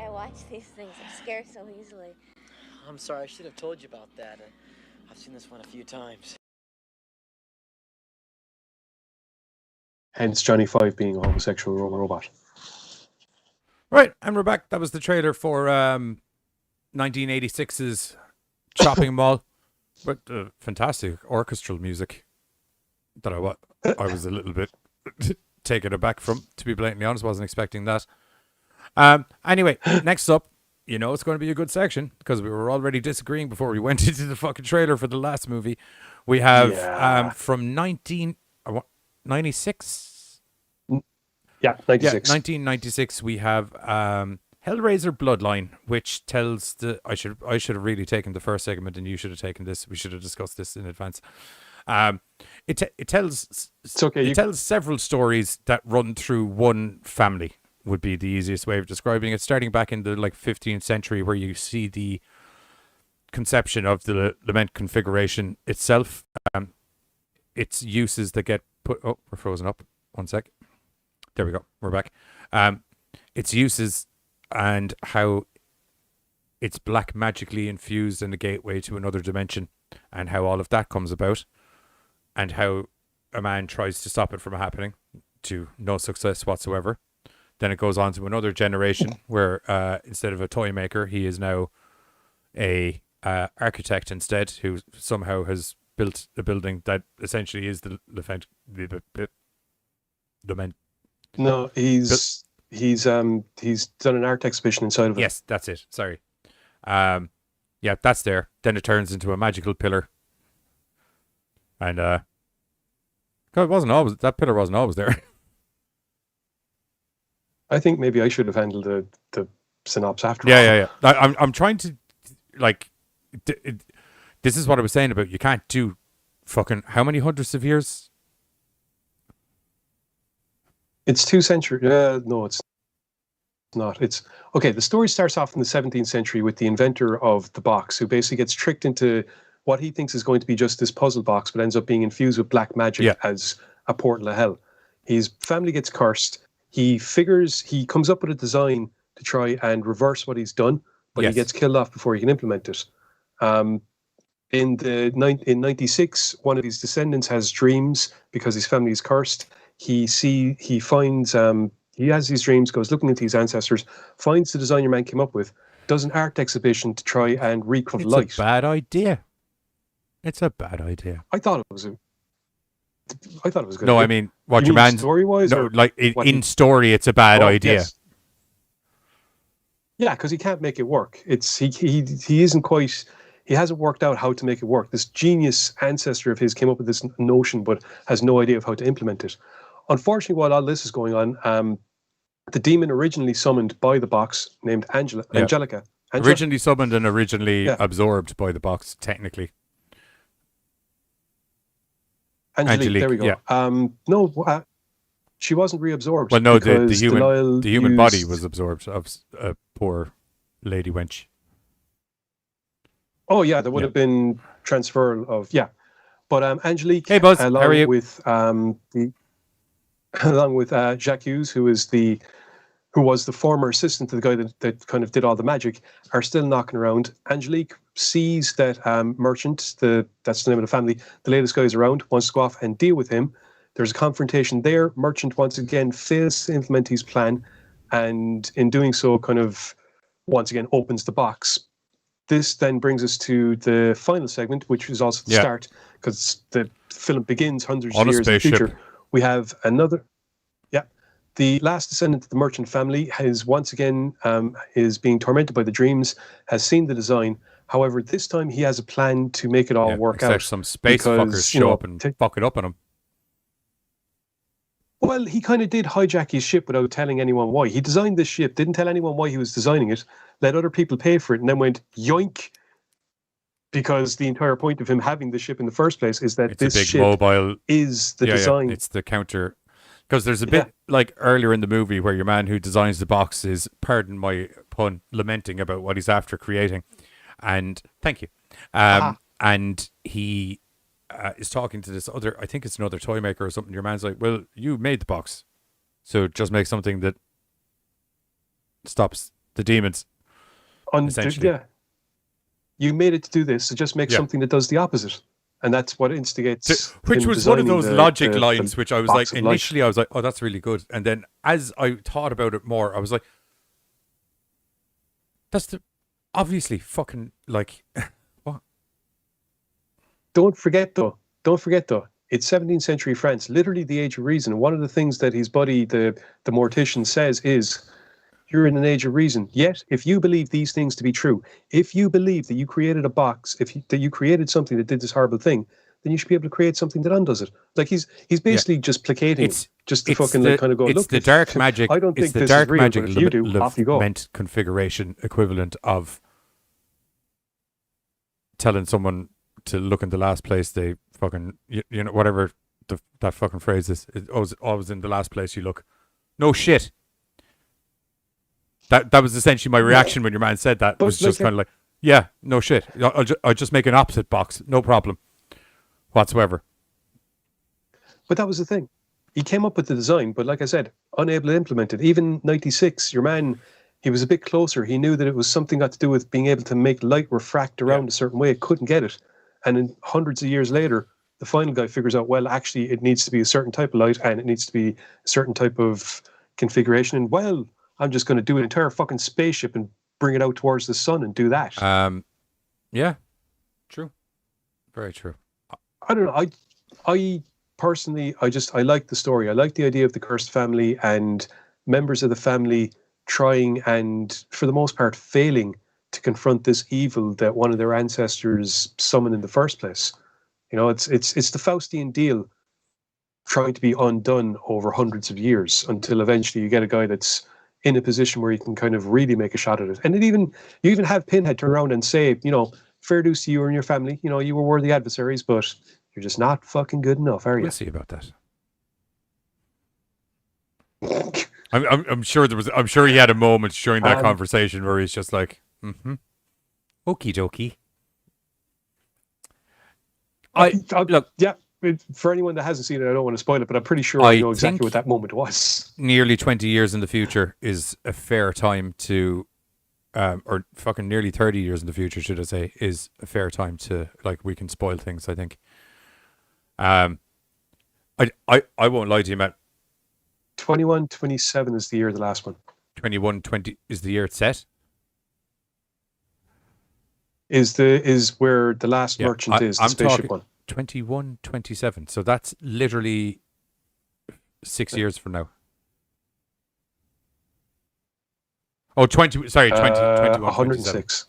[SPEAKER 13] I watch these things. I'm scared so easily.
[SPEAKER 14] I'm sorry, I should have told you about that. I've seen this one a few times.
[SPEAKER 6] Hence Johnny 5 being a homosexual robot.
[SPEAKER 5] Right, and we're back. That was the trailer for 1986's Chopping Mall, with fantastic orchestral music that I was a little bit taken aback from, to be blatantly honest. Wasn't expecting that. Anyway, next up, you know it's going to be a good section because we were already disagreeing before we went into the fucking trailer for the last movie. We have from 1996.
[SPEAKER 6] Yeah, 96.
[SPEAKER 5] Yeah, 1996. We have Hellraiser Bloodline, which tells the. I should have really taken the first segment, and you should have taken this. We should have discussed this in advance. It tells.
[SPEAKER 6] It's okay.
[SPEAKER 5] It tells several stories that run through one family. Would be the easiest way of describing it. Starting back in the 15th century, where you see the conception of the lament configuration itself. Its uses that get put. Oh, we're frozen up. 1 sec. There we go. We're back. Its uses and how it's black magically infused in a gateway to another dimension, and how all of that comes about, and how a man tries to stop it from happening to no success whatsoever. Then it goes on to another generation where instead of a toy maker, he is now a architect instead, who somehow has built a building that essentially is the lament.
[SPEAKER 6] No, he's done an art exhibition inside of it.
[SPEAKER 5] Yes, that's it. Sorry. Yeah, that's there. Then it turns into a magical pillar. And God, that pillar wasn't always there.
[SPEAKER 6] I think maybe I should have handled the synopsis after.
[SPEAKER 5] Yeah. I'm trying to this is what I was saying about you can't do fucking how many hundreds of years.
[SPEAKER 6] It's 2 centuries. No, it's not. It's okay. The story starts off in the 17th century with the inventor of the box, who basically gets tricked into what he thinks is going to be just this puzzle box, but ends up being infused with black magic as a portal of hell. His family gets cursed. He comes up with a design to try and reverse what he's done, but he gets killed off before he can implement it. In 96, one of his descendants has dreams because his family is cursed. He has these dreams, goes looking into his ancestors, finds the design your man came up with, does an art exhibition to try and recover light.
[SPEAKER 5] It's a bad idea. It's a bad idea.
[SPEAKER 6] I thought it was good.
[SPEAKER 5] No, I mean, what your man's
[SPEAKER 6] story-wise?
[SPEAKER 5] No, in story, it's a bad idea.
[SPEAKER 6] Yes. Yeah, because he can't make it work. He isn't quite. He hasn't worked out how to make it work. This genius ancestor of his came up with this notion, but has no idea of how to implement it. Unfortunately, while all this is going on, the demon originally summoned by the box, named Angelica.
[SPEAKER 5] Originally summoned and originally absorbed by the box, technically.
[SPEAKER 6] Angelique, there we go. Yeah. She wasn't reabsorbed.
[SPEAKER 5] Well, no, the human body was absorbed of a poor lady wench.
[SPEAKER 6] Oh yeah, there would have been transfer of but Angelique.
[SPEAKER 5] Hey Buzz, how are you?
[SPEAKER 6] Along with Jacques Hughes, who was the former assistant to the guy that kind of did all the magic, are still knocking around. Angelique sees that Merchant, that's the name of the family, the latest guy is around, wants to go off and deal with him. There's a confrontation there. Merchant once again fails to implement his plan, and in doing so, kind of once again opens the box. This then brings us to the final segment, which is also the start, because the film begins hundreds of years in the future. We have another. The last descendant of the Merchant family is once again is being tormented by the dreams, has seen the design. However, this time he has a plan to make it all work out.
[SPEAKER 5] Some space fuckers show up and fuck it up on him.
[SPEAKER 6] Well, he kind of did hijack his ship without telling anyone why. He designed this ship, didn't tell anyone why he was designing it, let other people pay for it, and then went yoink. Because the entire point of him having the ship in the first place is that this ship
[SPEAKER 5] mobile
[SPEAKER 6] is the design.
[SPEAKER 5] It's the counter. Because there's a bit like earlier in the movie where your man who designs the box is, pardon my pun, lamenting about what he's after creating. And thank you. And he is talking to this other, I think it's another toy maker or something. Your man's like, well, you made the box. So just make something that stops the demons. Essentially.
[SPEAKER 6] Yeah. You made it to do this, so just make something that does the opposite. And that's what instigates.
[SPEAKER 5] Which was one of those logic lines, which I was like, initially, I was like, oh, that's really good. And then as I thought about it more, I was like, that's obviously fucking like, what?
[SPEAKER 6] Don't forget though, it's 17th century France, literally the age of reason. One of the things that his buddy, the mortician, says is, you're in an age of reason. Yet, if you believe these things to be true, if you believe that you created a box, that you created something that did this horrible thing, then you should be able to create something that undoes it. Like he's basically just placating, just to fucking like kind of go.
[SPEAKER 5] It's
[SPEAKER 6] Look,
[SPEAKER 5] the dark magic.
[SPEAKER 6] I don't think
[SPEAKER 5] it's the
[SPEAKER 6] this
[SPEAKER 5] dark
[SPEAKER 6] is real,
[SPEAKER 5] magic
[SPEAKER 6] but if you do, off you go.
[SPEAKER 5] meant configuration equivalent of telling someone to look in the last place they fucking you know whatever that fucking phrase is. It's always in the last place you look. No shit. That was essentially my reaction when your man said that. It was just kind of like, yeah, no shit. I'll just make an opposite box, no problem whatsoever.
[SPEAKER 6] But that was the thing. He came up with the design, but like I said, unable to implement it. Even 96, your man, he was a bit closer. He knew that it was something got to do with being able to make light refract around a certain way. It couldn't get it. And then hundreds of years later, the final guy figures out, well, actually, it needs to be a certain type of light and it needs to be a certain type of configuration. And, well, I'm just going to do an entire fucking spaceship and bring it out towards the sun and do that.
[SPEAKER 5] Yeah, true. Very true.
[SPEAKER 6] I don't know. I personally, I like the story. I like the idea of the cursed family and members of the family trying and, for the most part, failing to confront this evil that one of their ancestors summoned in the first place. You know, it's the Faustian deal trying to be undone over hundreds of years until eventually you get a guy that's in a position where you can kind of really make a shot at it. And you even have Pinhead turn around and say, you know, fair dues to you and your family. You know, you were worthy adversaries, but you're just not fucking good enough, are you?
[SPEAKER 5] We'll see about that. I'm sure I'm sure he had a moment during that conversation where he's just like, okie dokie. Look,
[SPEAKER 6] yeah. For anyone that hasn't seen it, I don't want to spoil it, but I'm pretty sure I know exactly what that moment was.
[SPEAKER 5] Nearly 20 years in the future is a fair time to, or fucking nearly 30 years in the future, should I say, is a fair time to, like, we can spoil things, I think. I won't lie to you, Matt.
[SPEAKER 6] 2127 is the year of the last one.
[SPEAKER 5] 2120 is the year it's set?
[SPEAKER 6] Is where the last merchant is, the spaceship one.
[SPEAKER 5] 2127. So that's literally 6 years from now. Oh,
[SPEAKER 6] 106.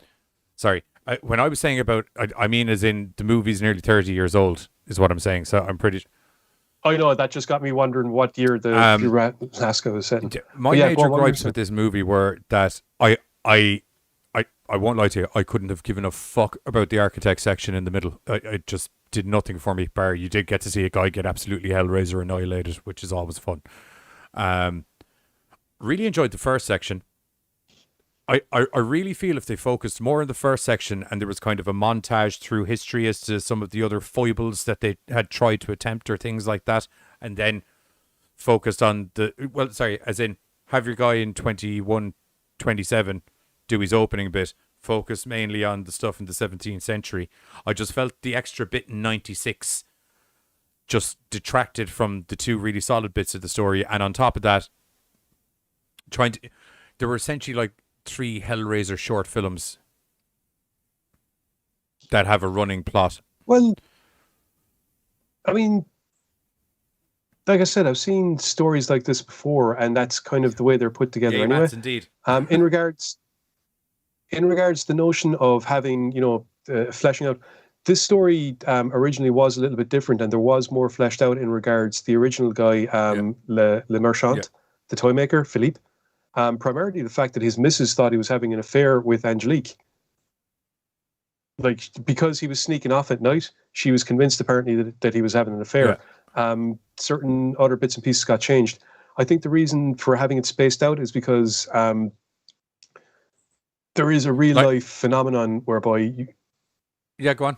[SPEAKER 5] Sorry. When I was saying about, I mean as in the movie's nearly 30 years old, is what I'm saying. So I'm pretty...
[SPEAKER 6] I know, that just got me wondering what year the Alaska was set in.
[SPEAKER 5] My major gripes with this movie were that I won't lie to you, I couldn't have given a fuck about the architect section in the middle. It just did nothing for me, bar you did get to see a guy get absolutely Hellraiser annihilated, which is always fun. Really enjoyed the first section. I really feel if they focused more on the first section and there was kind of a montage through history as to some of the other foibles that they had tried to attempt or things like that, and then focused on as in have your guy in 2127 do his opening bit, focus mainly on the stuff in the 17th century. I just felt the extra bit in 96 just detracted from the two really solid bits of the story, and on top of that, there were essentially like 3 Hellraiser short films that have a running plot.
[SPEAKER 6] Well, I mean, like I said, I've seen stories like this before, and that's kind of the way they're put together anyway.
[SPEAKER 5] Yes, indeed.
[SPEAKER 6] In regards to the notion of having, fleshing out, this story originally was a little bit different, and there was more fleshed out in regards to the original guy, Le Marchand, the toy maker, Philippe. Primarily the fact that his missus thought he was having an affair with Angelique. Like, because he was sneaking off at night, she was convinced apparently that he was having an affair. Yeah. Certain other bits and pieces got changed. I think the reason for having it spaced out is because there is a real life phenomenon whereby...
[SPEAKER 5] go on.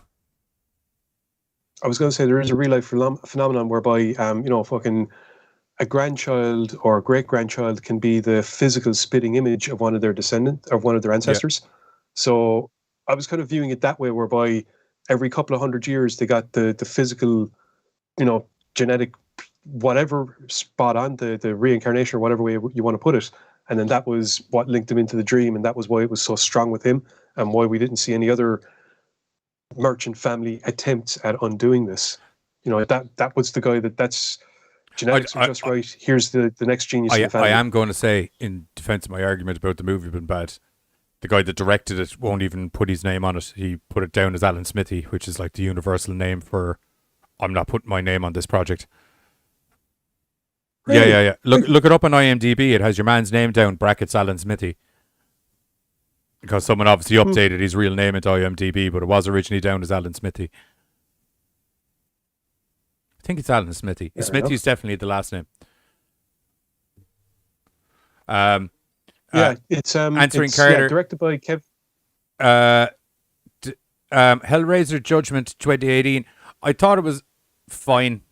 [SPEAKER 6] I was going to say there is a real life phenomenon whereby, fucking a grandchild or great grandchild can be the physical spitting image of one of their ancestors. So I was kind of viewing it that way, whereby every couple of hundred years they got the physical, genetic, whatever spot on the reincarnation or whatever way you want to put it. And then that was what linked him into the dream, and that was why it was so strong with him, and why we didn't see any other merchant family attempts at undoing this. That was the guy that's genetics are just right. Here's the next genius in the family.
[SPEAKER 5] I am going to say, in defense of my argument about the movie being bad, the guy that directed it won't even put his name on it. He put it down as Alan Smithy, which is like the universal name for, I'm not putting my name on this project. Really? Yeah. Look it up on IMDb. It has your man's name down, brackets Alan Smithy. Because someone obviously updated his real name into IMDb, but it was originally down as Alan Smithy. I think it's Alan Smithy. Smithy is definitely the last name.
[SPEAKER 6] It's
[SPEAKER 5] Answering Carter.
[SPEAKER 6] Directed by Kev.
[SPEAKER 5] Hellraiser Judgment 2018. I thought it was fine.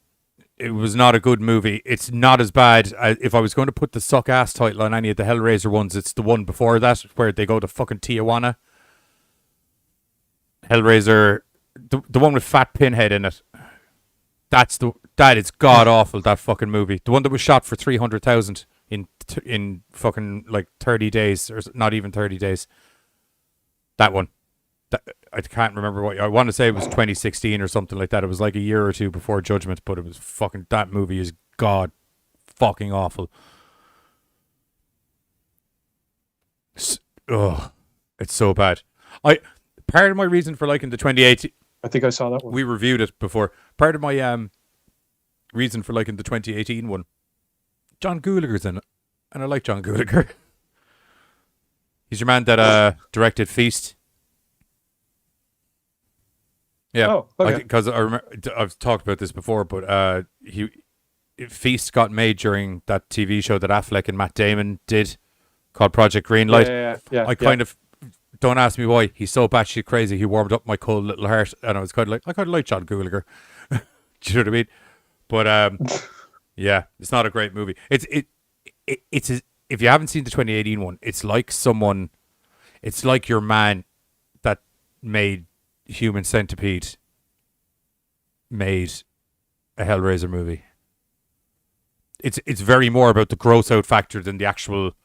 [SPEAKER 5] It was not a good movie. It's not as bad. If I was going to put the suck ass title on any of the Hellraiser ones, it's the one before that where they go to fucking Tijuana. Hellraiser, the one with Fat Pinhead in it. That is god awful. That fucking movie. The one that was shot for $300,000 in fucking like 30 days, or not even 30 days. That one. I can't remember what. I want to say it was 2016 or something like that. It was like a year or two before Judgment, but it was fucking. That movie is god fucking awful. It's so bad. Part of my reason for liking the 2018.
[SPEAKER 6] I think I saw that one.
[SPEAKER 5] We reviewed it before. Part of my reason for liking the 2018 one. John Gulager's in it, and I like John Gulager. He's your man that directed Feast. Yeah, because I remember I've talked about this before, but Feast got made during that TV show that Affleck and Matt Damon did, called Project Greenlight.
[SPEAKER 6] Yeah.
[SPEAKER 5] I kind of, don't ask me why. He's so batshit crazy. He warmed up my cold little heart, and I was kind of like, I kind of like John Gulager. Do you know what I mean? But yeah, it's not a great movie. It's if you haven't seen the 2018 one, it's like your man that made Human Centipede made a Hellraiser movie. It's very more about the gross out factor than the actual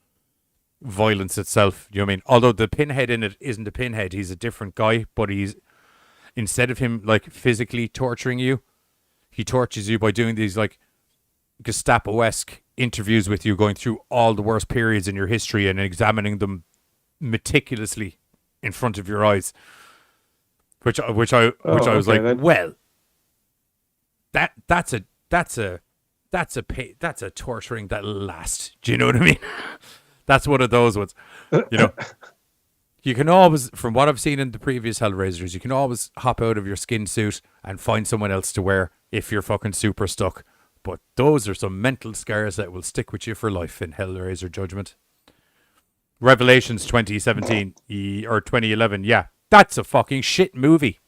[SPEAKER 5] violence itself. You know what I mean? Although the Pinhead in it isn't a Pinhead, he's a different guy, but he's, instead of him like physically torturing you, he tortures you by doing these like Gestapo-esque interviews with you, going through all the worst periods in your history and examining them meticulously in front of your eyes. Which I was like, then. Well, that's a torturing that'll last. Do you know what I mean? That's one of those ones. You know, you can always, from what I've seen in the previous Hellraisers, you can always hop out of your skin suit and find someone else to wear if you're fucking super stuck. But those are some mental scars that will stick with you for life in Hellraiser Judgment. Revelations 2017 or 2011, yeah. That's a fucking shit movie.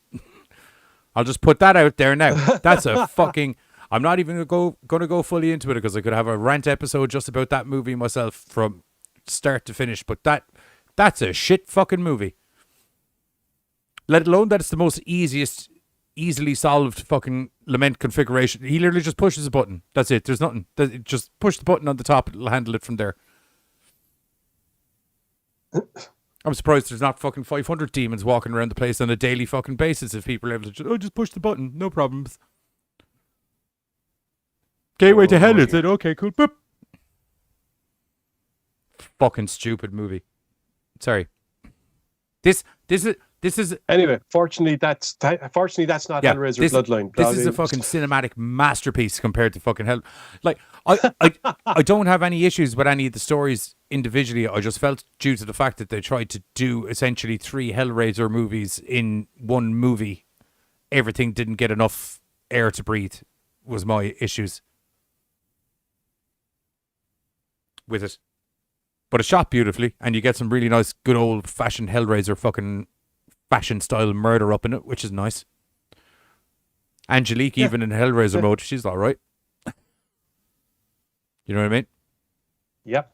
[SPEAKER 5] I'll just put that out there now. That's a fucking... I'm not even going to go fully into it because I could have a rant episode just about that movie myself from start to finish. But that's a shit fucking movie. Let alone that it's the most easily solved fucking lament configuration. He literally just pushes a button. That's it. There's nothing. Just push the button on the top. It'll handle it from there. I'm surprised there's not fucking 500 demons walking around the place on a daily fucking basis if people are able to just push the button. No problems. Gateway to hell, is it? Okay, cool. Boop. Fucking stupid movie. Sorry. This is
[SPEAKER 6] anyway. Fortunately, that's not Hellraiser Bloodline.
[SPEAKER 5] This is a fucking cinematic masterpiece compared to fucking Hell. Like I don't have any issues with any of the stories individually. I just felt due to the fact that they tried to do essentially 3 Hellraiser movies in one movie, everything didn't get enough air to breathe. Was my issues with it. But it's shot beautifully, and you get some really nice, good old-fashioned Hellraiser fucking fashion-style murder up in it, which is nice. Angelique, even in Hellraiser mode, she's all right. You know what I mean?
[SPEAKER 6] Yep.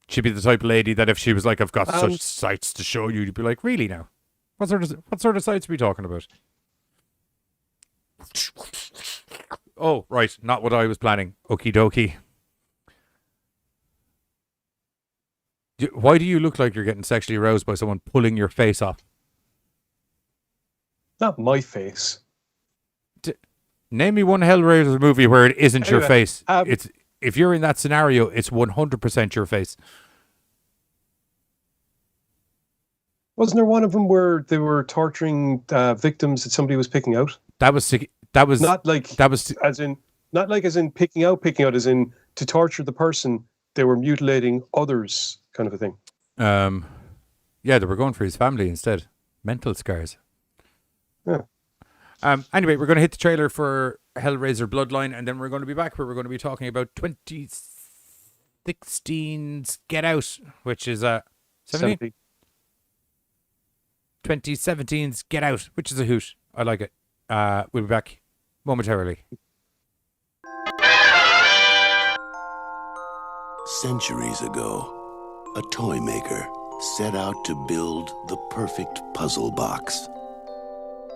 [SPEAKER 5] She'd be the type of lady that if she was like, I've got such sights to show you, you'd be like, really now? What sort of sights are we talking about? Oh, right. Not what I was planning. Okie dokie. Why do you look like you're getting sexually aroused by someone pulling your face off?
[SPEAKER 6] Not my face.
[SPEAKER 5] Name me one Hellraiser movie where it isn't your
[SPEAKER 6] Anyway,
[SPEAKER 5] face. It's if you're in that scenario, it's 100% your face.
[SPEAKER 6] Wasn't there one of them where they were torturing victims that somebody was picking out?
[SPEAKER 5] That was
[SPEAKER 6] not like as in picking out as in to torture the person. They were mutilating others, kind of a thing.
[SPEAKER 5] Yeah, they were going for his family instead. Mental scars.
[SPEAKER 6] Yeah.
[SPEAKER 5] Anyway, we're going to hit the trailer for Hellraiser Bloodline, and then we're going to be back where we're going to be talking about 2016's Get Out, which is 2017's Get Out, which is a hoot. I like it. We'll be back momentarily.
[SPEAKER 15] Centuries ago, a toy maker set out to build the perfect puzzle box.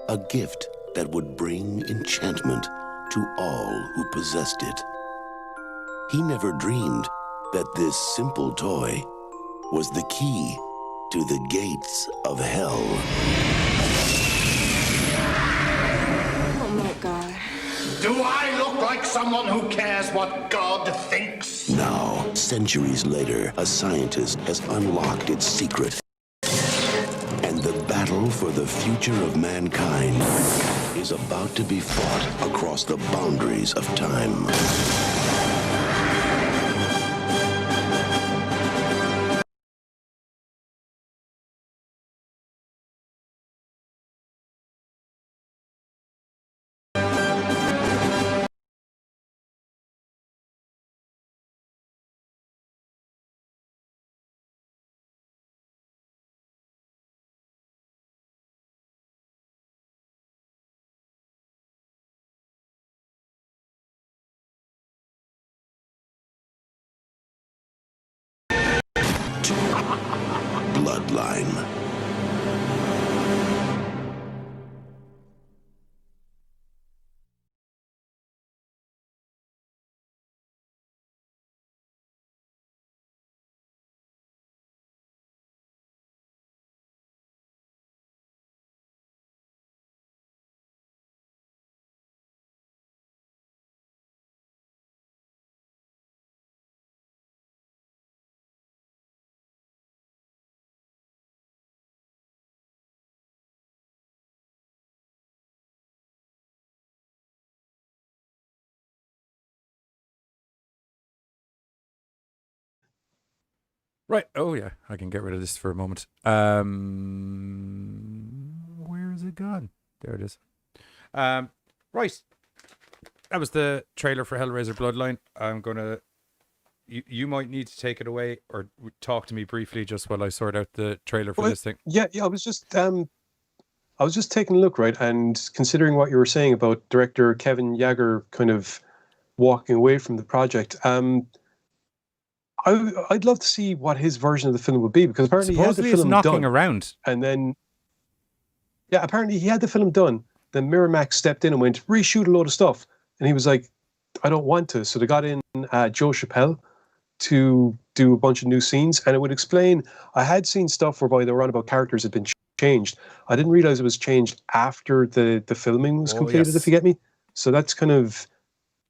[SPEAKER 15] A gift that would bring enchantment to all who possessed it. He never dreamed that this simple toy was the key to the gates of hell.
[SPEAKER 13] Oh my God.
[SPEAKER 16] Do I look like someone who cares what God thinks?
[SPEAKER 15] Now, centuries later, a scientist has unlocked its secret. And the battle for the future of mankind is about to be fought across the boundaries of time. Bloodline.
[SPEAKER 5] Right. Oh, yeah. I can get rid of this for a moment. Where is it gone? There it is. Right. That was the trailer for Hellraiser Bloodline. I'm going to... You might need to take it away or talk to me briefly just while I sort out the trailer for this thing.
[SPEAKER 6] Yeah. I was just taking a look, right, and considering what you were saying about director Kevin Yeager kind of walking away from the project. I'd love to see what his version of the film would be, because apparently
[SPEAKER 5] supposedly
[SPEAKER 6] he had the film
[SPEAKER 5] knocking
[SPEAKER 6] done,
[SPEAKER 5] around,
[SPEAKER 6] and then apparently he had the film done. Then Miramax stepped in and went, reshoot a load of stuff, and he was like, I don't want to. So they got in Joe Chappelle to do a bunch of new scenes, and it would explain. I had seen stuff whereby they were on about characters had been changed. I didn't realize it was changed after the filming was completed.
[SPEAKER 5] Yes.
[SPEAKER 6] If you get me, so that's kind of.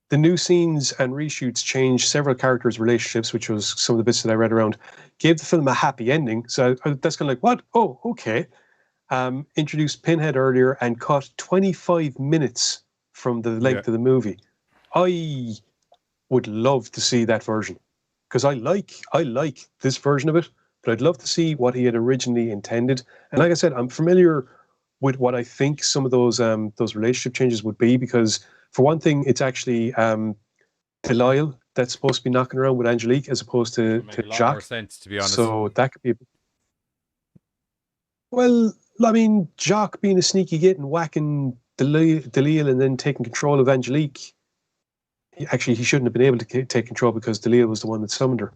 [SPEAKER 6] The new scenes and reshoots changed several characters' relationships, which was some of the bits that I read around. Gave the film a happy ending. So that's kind of like, what? Oh, okay. Introduced Pinhead earlier and cut 25 minutes from the length of the movie. I would love to see that version, because I like this version of it, but I'd love to see what he had originally intended. And like I said, I'm familiar with what I think some of those relationship changes would be, because for one thing, it's actually Delisle that's supposed to be knocking around with Angelique as opposed to Jacques.
[SPEAKER 5] More sense, to be honest.
[SPEAKER 6] So that could be. Well, I mean, Jacques being a sneaky git and whacking Delisle and then taking control of Angelique, actually he shouldn't have been able to take control because Delia was the one that summoned her.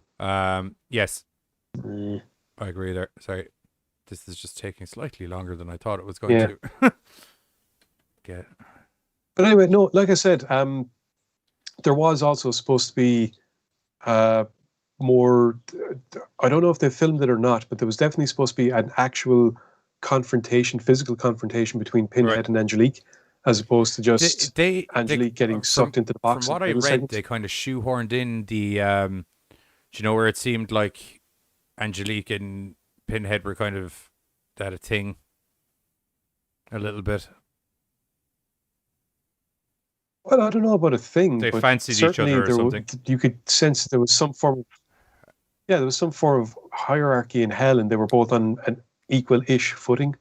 [SPEAKER 5] Yes. I agree there. Sorry. This is just taking slightly longer than I thought it was going to. Get.
[SPEAKER 6] But anyway, no, like I said, there was also supposed to be more. I don't know if they filmed it or not, but there was definitely supposed to be an actual confrontation, physical confrontation between Pinhead and Angelique, as opposed to just Angelique getting sucked into the box.
[SPEAKER 5] From what I read, they kind of shoehorned in the, do you know, where it seemed like Angelique and Pinhead were kind of that a thing a little bit.
[SPEAKER 6] Well, I don't know about a thing.
[SPEAKER 5] They
[SPEAKER 6] but
[SPEAKER 5] fancied each other or something.
[SPEAKER 6] You could sense there was some form of, there was some form of hierarchy in hell, and they were both on an equal-ish footing.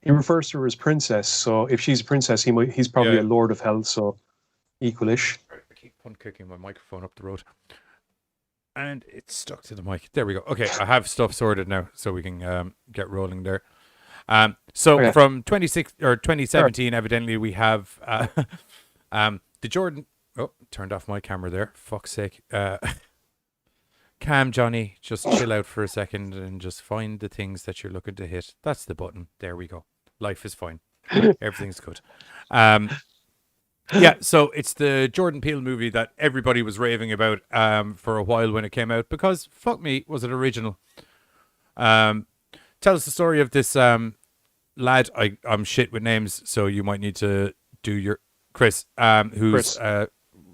[SPEAKER 6] He refers to her as princess, so if she's a princess, he's probably a lord of hell, so equal-ish.
[SPEAKER 5] I keep on kicking my microphone up the road. And it's stuck to the mic. There we go. Okay, I have stuff sorted now, so we can get rolling there. From 2017, evidently we have the Jordan. Oh, turned off my camera there. Fuck's sake. Cam, Johnny, just chill out for a second and just find the things that you're looking to hit. That's the button. There we go. Life is fine. Everything's good. So it's the Jordan Peele movie that everybody was raving about for a while when it came out because, fuck me, was it original? Tell us the story of this lad. I'm shit with names, so you might need to do your... Chris, who's a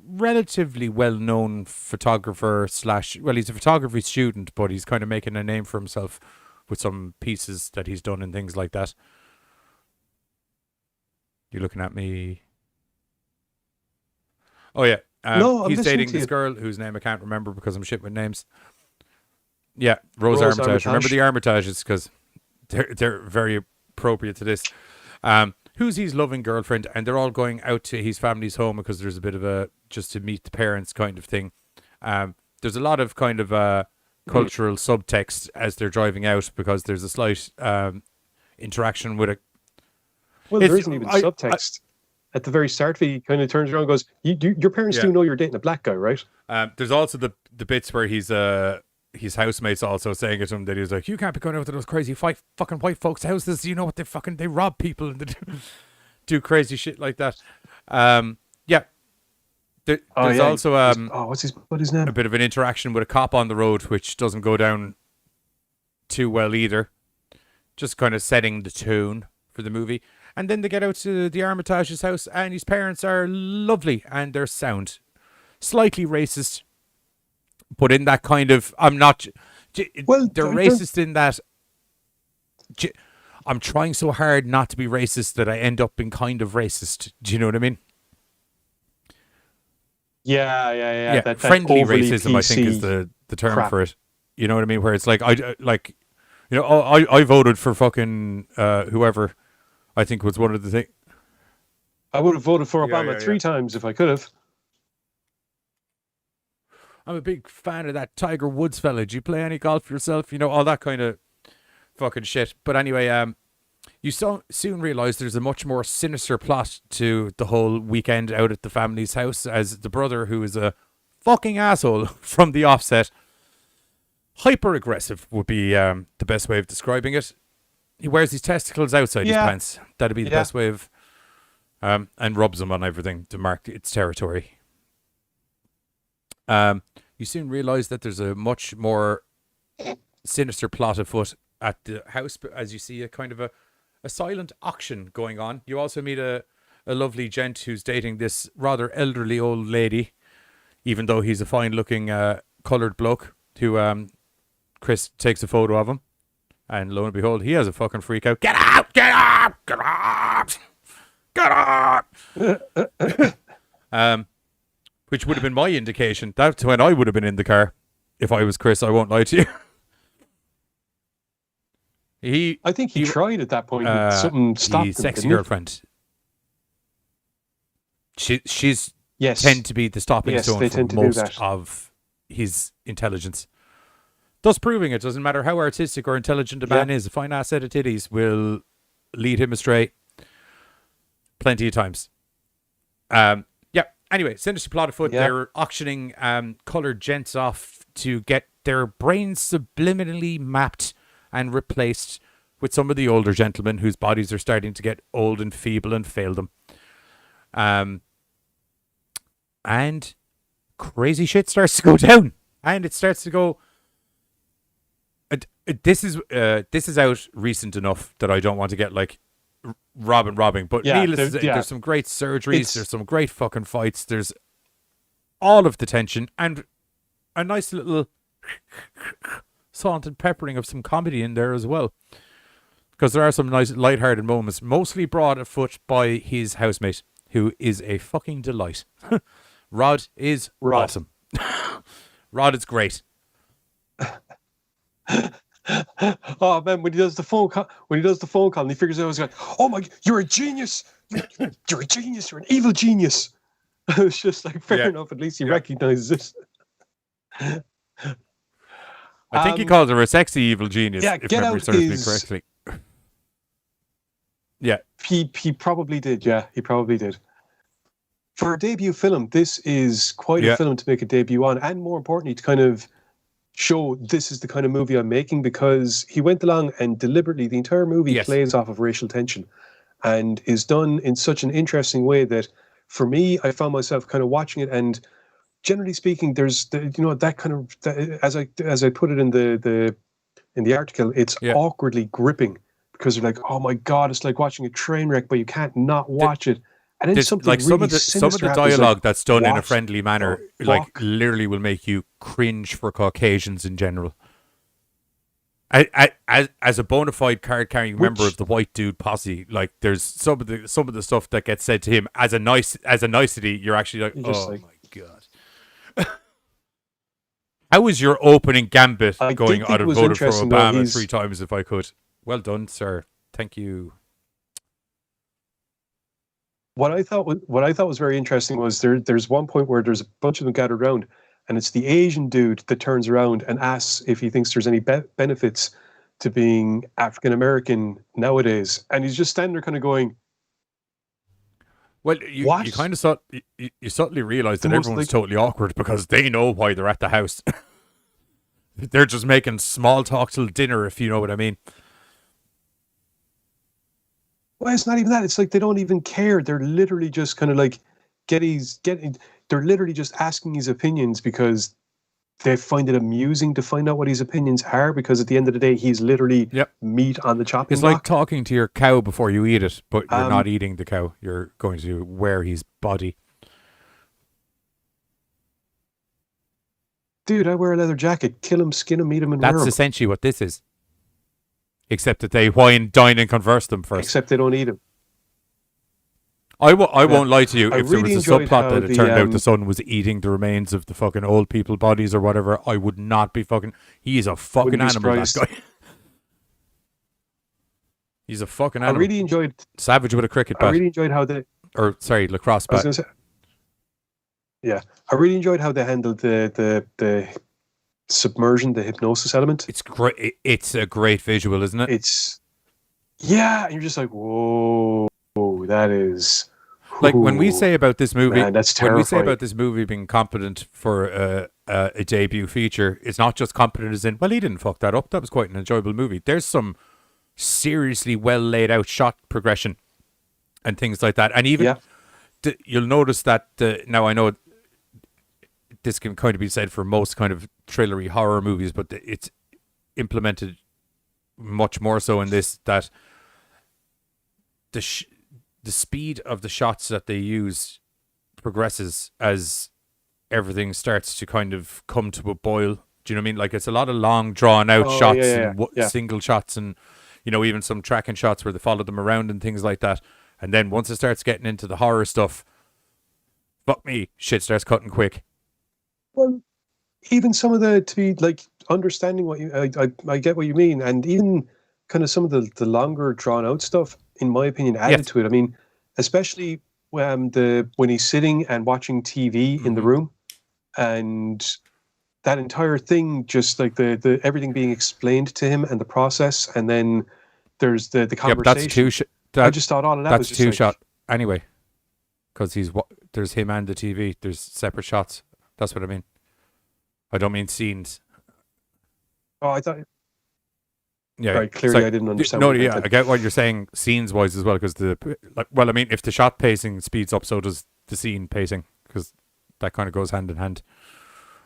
[SPEAKER 5] relatively well-known photographer he's a photography student, but he's kind of making a name for himself with some pieces that he's done and things like that. You're looking at me... Oh, yeah.
[SPEAKER 6] No,
[SPEAKER 5] he's dating this girl whose name I can't remember because I'm shit with names. Yeah, Rose Armitage. Remember the Armitages because they're very appropriate to this. Who's his loving girlfriend, and they're all going out to his family's home because there's a bit of a just to meet the parents kind of thing. There's a lot of kind of cultural subtext as they're driving out because there's a slight interaction with a...
[SPEAKER 6] Well, there isn't even subtext. At the very start, he kind of turns around and goes, your parents do know you're dating a black guy, right?
[SPEAKER 5] There's also the bits where his housemates also saying it to him that he was like, you can't be going out to those crazy fucking white folks' houses. You know what they rob people and they do crazy shit like that. There's also
[SPEAKER 6] what's his name?
[SPEAKER 5] A bit of an interaction with a cop on the road, which doesn't go down too well either. Just kind of setting the tone for the movie. And then they get out to the Armitage's house, and his parents are lovely and they're sound. Slightly racist, but in that kind of... they're racist in that... I'm trying so hard not to be racist that I end up being kind of racist. Do you know what I mean?
[SPEAKER 6] Yeah.
[SPEAKER 5] That friendly racism, PC I think, is the term for it. You know what I mean? Where it's like, I voted for fucking whoever I think was one of the things.
[SPEAKER 6] I would have voted for Obama 3 times if I could have.
[SPEAKER 5] I'm a big fan of that Tiger Woods fella. Do you play any golf yourself? You know, all that kind of fucking shit. But anyway, you soon realize there's a much more sinister plot to the whole weekend out at the family's house, as the brother, who is a fucking asshole from the offset, hyper aggressive would be the best way of describing it. He wears his testicles outside his pants. That'd be the best way of... and rubs them on everything to mark its territory. You soon realize that there's a much more sinister plot afoot at the house, as you see a kind of a silent auction going on. You also meet a lovely gent who's dating this rather elderly old lady, even though he's a fine-looking coloured bloke, who Chris takes a photo of him. And lo and behold, he has a fucking freak out. Get out! Get out! Get out! Get out! Which would have been my indication. That's when I would have been in the car. If I was Chris, I won't lie to you.
[SPEAKER 6] I think he tried at that point. Something stopped him.
[SPEAKER 5] Sexy girlfriend. She's tend to be the stopping stone for most of his intelligence. Thus proving it doesn't matter how artistic or intelligent a man is, a fine ass set of titties will lead him astray plenty of times. Anyway, sinister plot afoot.
[SPEAKER 6] Yeah.
[SPEAKER 5] They're auctioning coloured gents off to get their brains subliminally mapped and replaced with some of the older gentlemen whose bodies are starting to get old and feeble and fail them. And crazy shit starts to go down. And it starts to go... This is out recent enough that I don't want to get like robbing, but needless to say, there's some great surgeries, there's some great fucking fights, there's all of the tension, and a nice little salt and peppering of some comedy in there as well, because there are some nice lighthearted moments, mostly brought afoot by his housemate, who is a fucking delight. Rod is awesome. Rod is great.
[SPEAKER 6] Oh man, when he does the phone call, and he figures out, he's like, "Oh my, you're a genius! You're a genius! You're an evil genius!" It's just like fair enough. At least he recognizes it.
[SPEAKER 5] I think he calls her a sexy evil genius.
[SPEAKER 6] Yeah,
[SPEAKER 5] if
[SPEAKER 6] Get
[SPEAKER 5] memory
[SPEAKER 6] Out
[SPEAKER 5] serves me
[SPEAKER 6] is...
[SPEAKER 5] correctly. Yeah,
[SPEAKER 6] he probably did. Yeah, he probably did. For a debut film, this is quite a film to make a debut on, and more importantly, to kind of show this is the kind of movie I'm making, because he went along and deliberately, the entire movie plays off of racial tension and is done in such an interesting way that for me, I found myself kind of watching it, and generally speaking, there's that kind of, as I put it in the article, it's awkwardly gripping, because you're like, oh my God, it's like watching a train wreck, but you can't not watch it. And then something
[SPEAKER 5] like
[SPEAKER 6] really
[SPEAKER 5] some of the dialogue that's done in a friendly manner, like literally will make you cringe for Caucasians in general. As a bona fide card-carrying member of the white dude posse, like there's some of the stuff that gets said to him as a nicety, you're actually like, oh my God. How was your opening gambit going? I'd have voted for Obama 3 times if I could. Well done, sir. Thank you.
[SPEAKER 6] What I thought was very interesting was there's one point where there's a bunch of them gathered around, and it's the Asian dude that turns around and asks if he thinks there's any benefits to being African American nowadays, and he's just standing there kind of going,
[SPEAKER 5] well, you kind of you suddenly realize that everyone's totally awkward because they know why they're at the house. They're just making small talk till dinner, if you know what I mean.
[SPEAKER 6] Well, it's not even that. It's like they don't even care. They're literally just kind of like they're literally just asking his opinions because they find it amusing to find out what his opinions are, because at the end of the day, he's literally meat on the chopping block.
[SPEAKER 5] It's like talking to your cow before you eat it, but you're not eating the cow. You're going to wear his body.
[SPEAKER 6] Dude, I wear a leather jacket. Kill him, skin him, eat him, and wear him.
[SPEAKER 5] That's essentially what this is. Except that they wine, dine, and converse them first.
[SPEAKER 6] Except they don't eat them.
[SPEAKER 5] I won't lie to you. If
[SPEAKER 6] really
[SPEAKER 5] there was a subplot that it turned out the son was eating the remains of the fucking old people bodies or whatever, I would not be fucking... He is a fucking animal, that guy. He's a fucking animal.
[SPEAKER 6] I really enjoyed...
[SPEAKER 5] Savage with a cricket bat.
[SPEAKER 6] I really enjoyed how they...
[SPEAKER 5] Or, sorry, lacrosse bat.
[SPEAKER 6] I really enjoyed how they handled the submersion, the hypnosis element.
[SPEAKER 5] It's great. It's a great visual, isn't it?
[SPEAKER 6] It's... Yeah, and you're just like, whoa, that is...
[SPEAKER 5] Like when we say about this movie,
[SPEAKER 6] man, that's terrifying.
[SPEAKER 5] When we say about this movie being competent for a debut feature, it's not just competent as in, well, he didn't fuck that up. That was quite an enjoyable movie. There's some seriously well laid out shot progression and things like that. And even you'll notice that now I know this can kind of be said for most kind of thrillery horror movies, but it's implemented much more so in this, that the speed of the shots that they use progresses as everything starts to kind of come to a boil. Do you know what I mean? Like it's a lot of long drawn out shots and single shots, and you know, even some tracking shots where they follow them around and things like that. And then once it starts getting into the horror stuff, fuck me, shit starts cutting quick.
[SPEAKER 6] Well, even some of to be like understanding what you, I get what you mean, and even kind of some of the longer drawn out stuff, in my opinion, added to it. I mean, especially when he's sitting and watching TV in the room, and that entire thing, just like the everything being explained to him and the process, and then there's the conversation.
[SPEAKER 5] That's
[SPEAKER 6] I just thought all of that was
[SPEAKER 5] that's
[SPEAKER 6] just
[SPEAKER 5] shot anyway, because he's there's him and the TV. There's separate shots. That's what I mean. I don't mean scenes.
[SPEAKER 6] Oh, I thought.
[SPEAKER 5] Yeah,
[SPEAKER 6] right. Clearly, I didn't understand.
[SPEAKER 5] No, yeah, I get what you're saying scenes-wise as well, because well, I mean, if the shot pacing speeds up, so does the scene pacing, because that kind of goes hand in hand.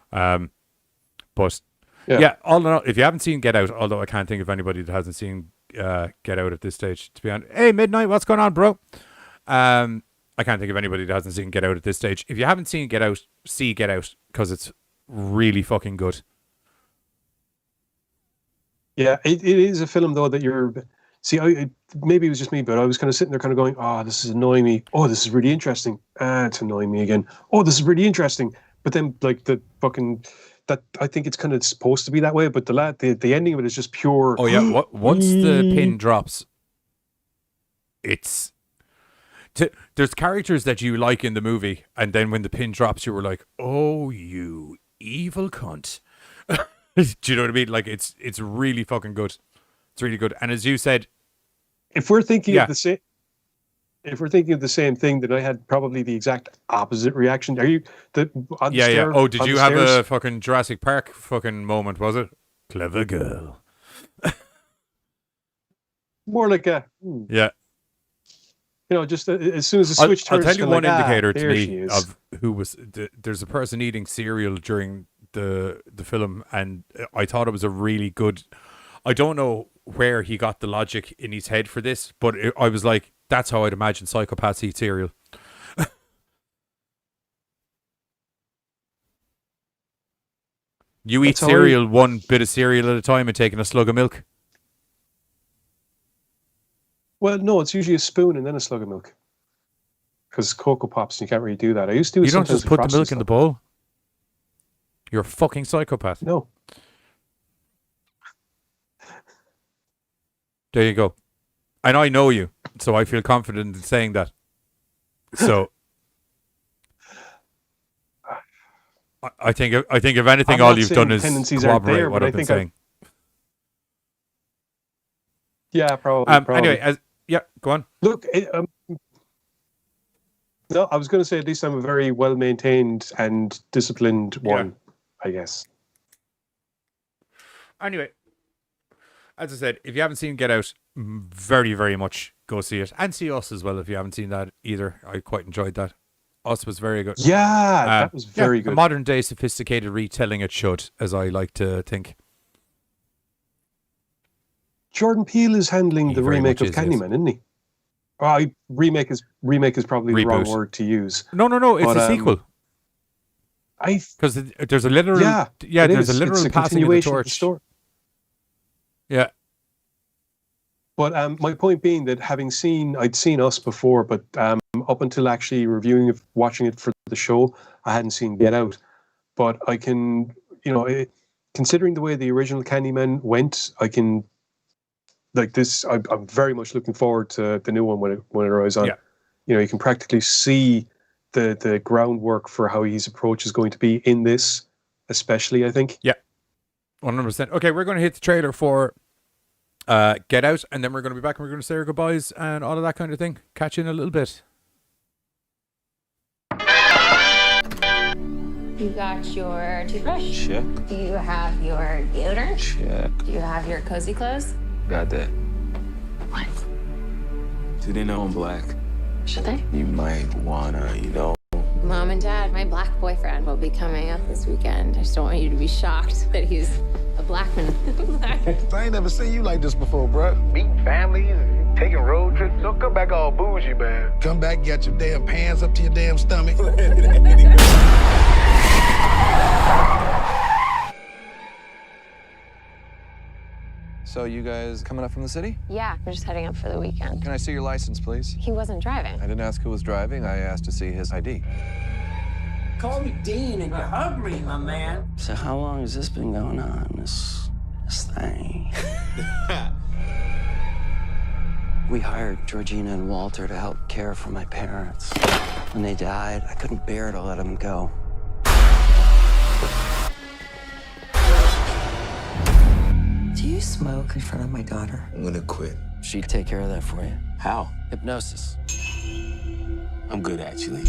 [SPEAKER 5] But yeah, all in all, if you haven't seen Get Out, although I can't think of anybody that hasn't seen Get Out at this stage, to be honest. Hey, Midnight, what's going on, bro? I can't think of anybody that hasn't seen Get Out at this stage. If you haven't seen Get Out, see Get Out, because it's really fucking good.
[SPEAKER 6] Yeah, it is a film though that you're. See, maybe it was just me, but I was kind of sitting there, kind of going, "Oh, this is annoying me. Oh, this is really interesting. It's annoying me again. Oh, this is really interesting." But then, like the fucking that, I think it's kind of supposed to be that way. But the ending of it is just pure.
[SPEAKER 5] Oh yeah, once the pin drops, it's. There's characters that you like in the movie, and then when the pin drops, you were like, "Oh, you evil cunt." Do you know what I mean? Like it's really fucking good. It's really good. And as you said,
[SPEAKER 6] if we're thinking of the same, thing, then I had probably the exact opposite reaction. Are you
[SPEAKER 5] yeah. Oh, did you have a fucking Jurassic Park fucking moment? Was it clever girl?
[SPEAKER 6] More like a
[SPEAKER 5] yeah.
[SPEAKER 6] You know, just as soon as the switch turns,
[SPEAKER 5] I'll tell you one indicator to
[SPEAKER 6] there
[SPEAKER 5] me of who was. There's a person eating cereal during the film, and I thought it was a really good. I don't know where he got the logic in his head for this, but I was like, that's how I'd imagine psychopaths eat cereal. You eat cereal, one bit of cereal at a time, and taking a slug of milk.
[SPEAKER 6] Well, no, it's usually a spoon and then a slug of milk. Because Cocoa Pops, you can't really do that. I used to do it.
[SPEAKER 5] You don't just put the milk in the bowl. You're a fucking psychopath.
[SPEAKER 6] No.
[SPEAKER 5] There you go. And I know you, so I feel confident in saying that. So I think if anything, all you've done is corroborate what I've been saying.
[SPEAKER 6] Yeah, probably.
[SPEAKER 5] Anyway, go on.
[SPEAKER 6] Look, no, I was going to say at least I'm a very well maintained and disciplined one, I guess.
[SPEAKER 5] Anyway, as I said, if you haven't seen Get Out, very, very much go see it. And see Us as well if you haven't seen that either. I quite enjoyed that. Us was very good.
[SPEAKER 6] Yeah, that was very good.
[SPEAKER 5] A modern day sophisticated retelling, it should, as I like to think.
[SPEAKER 6] Jordan Peele is handling the remake of Candyman, isn't he? Remake is probably the wrong word to use.
[SPEAKER 5] No, it's a sequel. Because there's a literal there's a literal passing of the torch. Yeah.
[SPEAKER 6] But my point being that I'd seen Us before, but up until actually watching it for the show, I hadn't seen Get Out. But I can, considering the way the original Candyman went, I can, like this, I'm very much looking forward to the new one when it arrives on. Yeah. You can practically see the groundwork for how his approach is going to be in this, especially, I think.
[SPEAKER 5] Yeah, 100%. Okay, we're going to hit the trailer for Get Out, and then we're going to be back and we're going to say our goodbyes and all of that kind of thing. Catch you in a little bit.
[SPEAKER 17] You got your toothbrush?
[SPEAKER 18] Check.
[SPEAKER 17] Do you have your deodorant?
[SPEAKER 18] Check.
[SPEAKER 17] Do you have your cozy clothes?
[SPEAKER 18] Got that.
[SPEAKER 17] What?
[SPEAKER 18] Do they know I'm black?
[SPEAKER 17] Should they?
[SPEAKER 18] You might wanna,
[SPEAKER 17] Mom and Dad, my black boyfriend will be coming up this weekend. I just don't want you to be shocked that he's a black man.
[SPEAKER 19] I ain't never seen you like this before, bruh. Meeting families and taking road trips. Don't come back all bougie, man. Come back, get your damn pants up to your damn stomach.
[SPEAKER 18] So you guys coming up from the city?
[SPEAKER 17] Yeah, we're just heading up for the weekend.
[SPEAKER 18] Can I see your license, please?
[SPEAKER 17] He wasn't driving.
[SPEAKER 18] I didn't ask who was driving. I asked to see his ID.
[SPEAKER 20] Call me Dean and you hug me, my man.
[SPEAKER 14] So how long has this been going on, this thing? We hired Georgina and Walter to help care for my parents. When they died, I couldn't bear to let them go.
[SPEAKER 21] Do you smoke in front of my daughter?
[SPEAKER 18] I'm gonna quit.
[SPEAKER 14] She'd take care of that for you.
[SPEAKER 18] How?
[SPEAKER 14] Hypnosis.
[SPEAKER 18] I'm good, actually.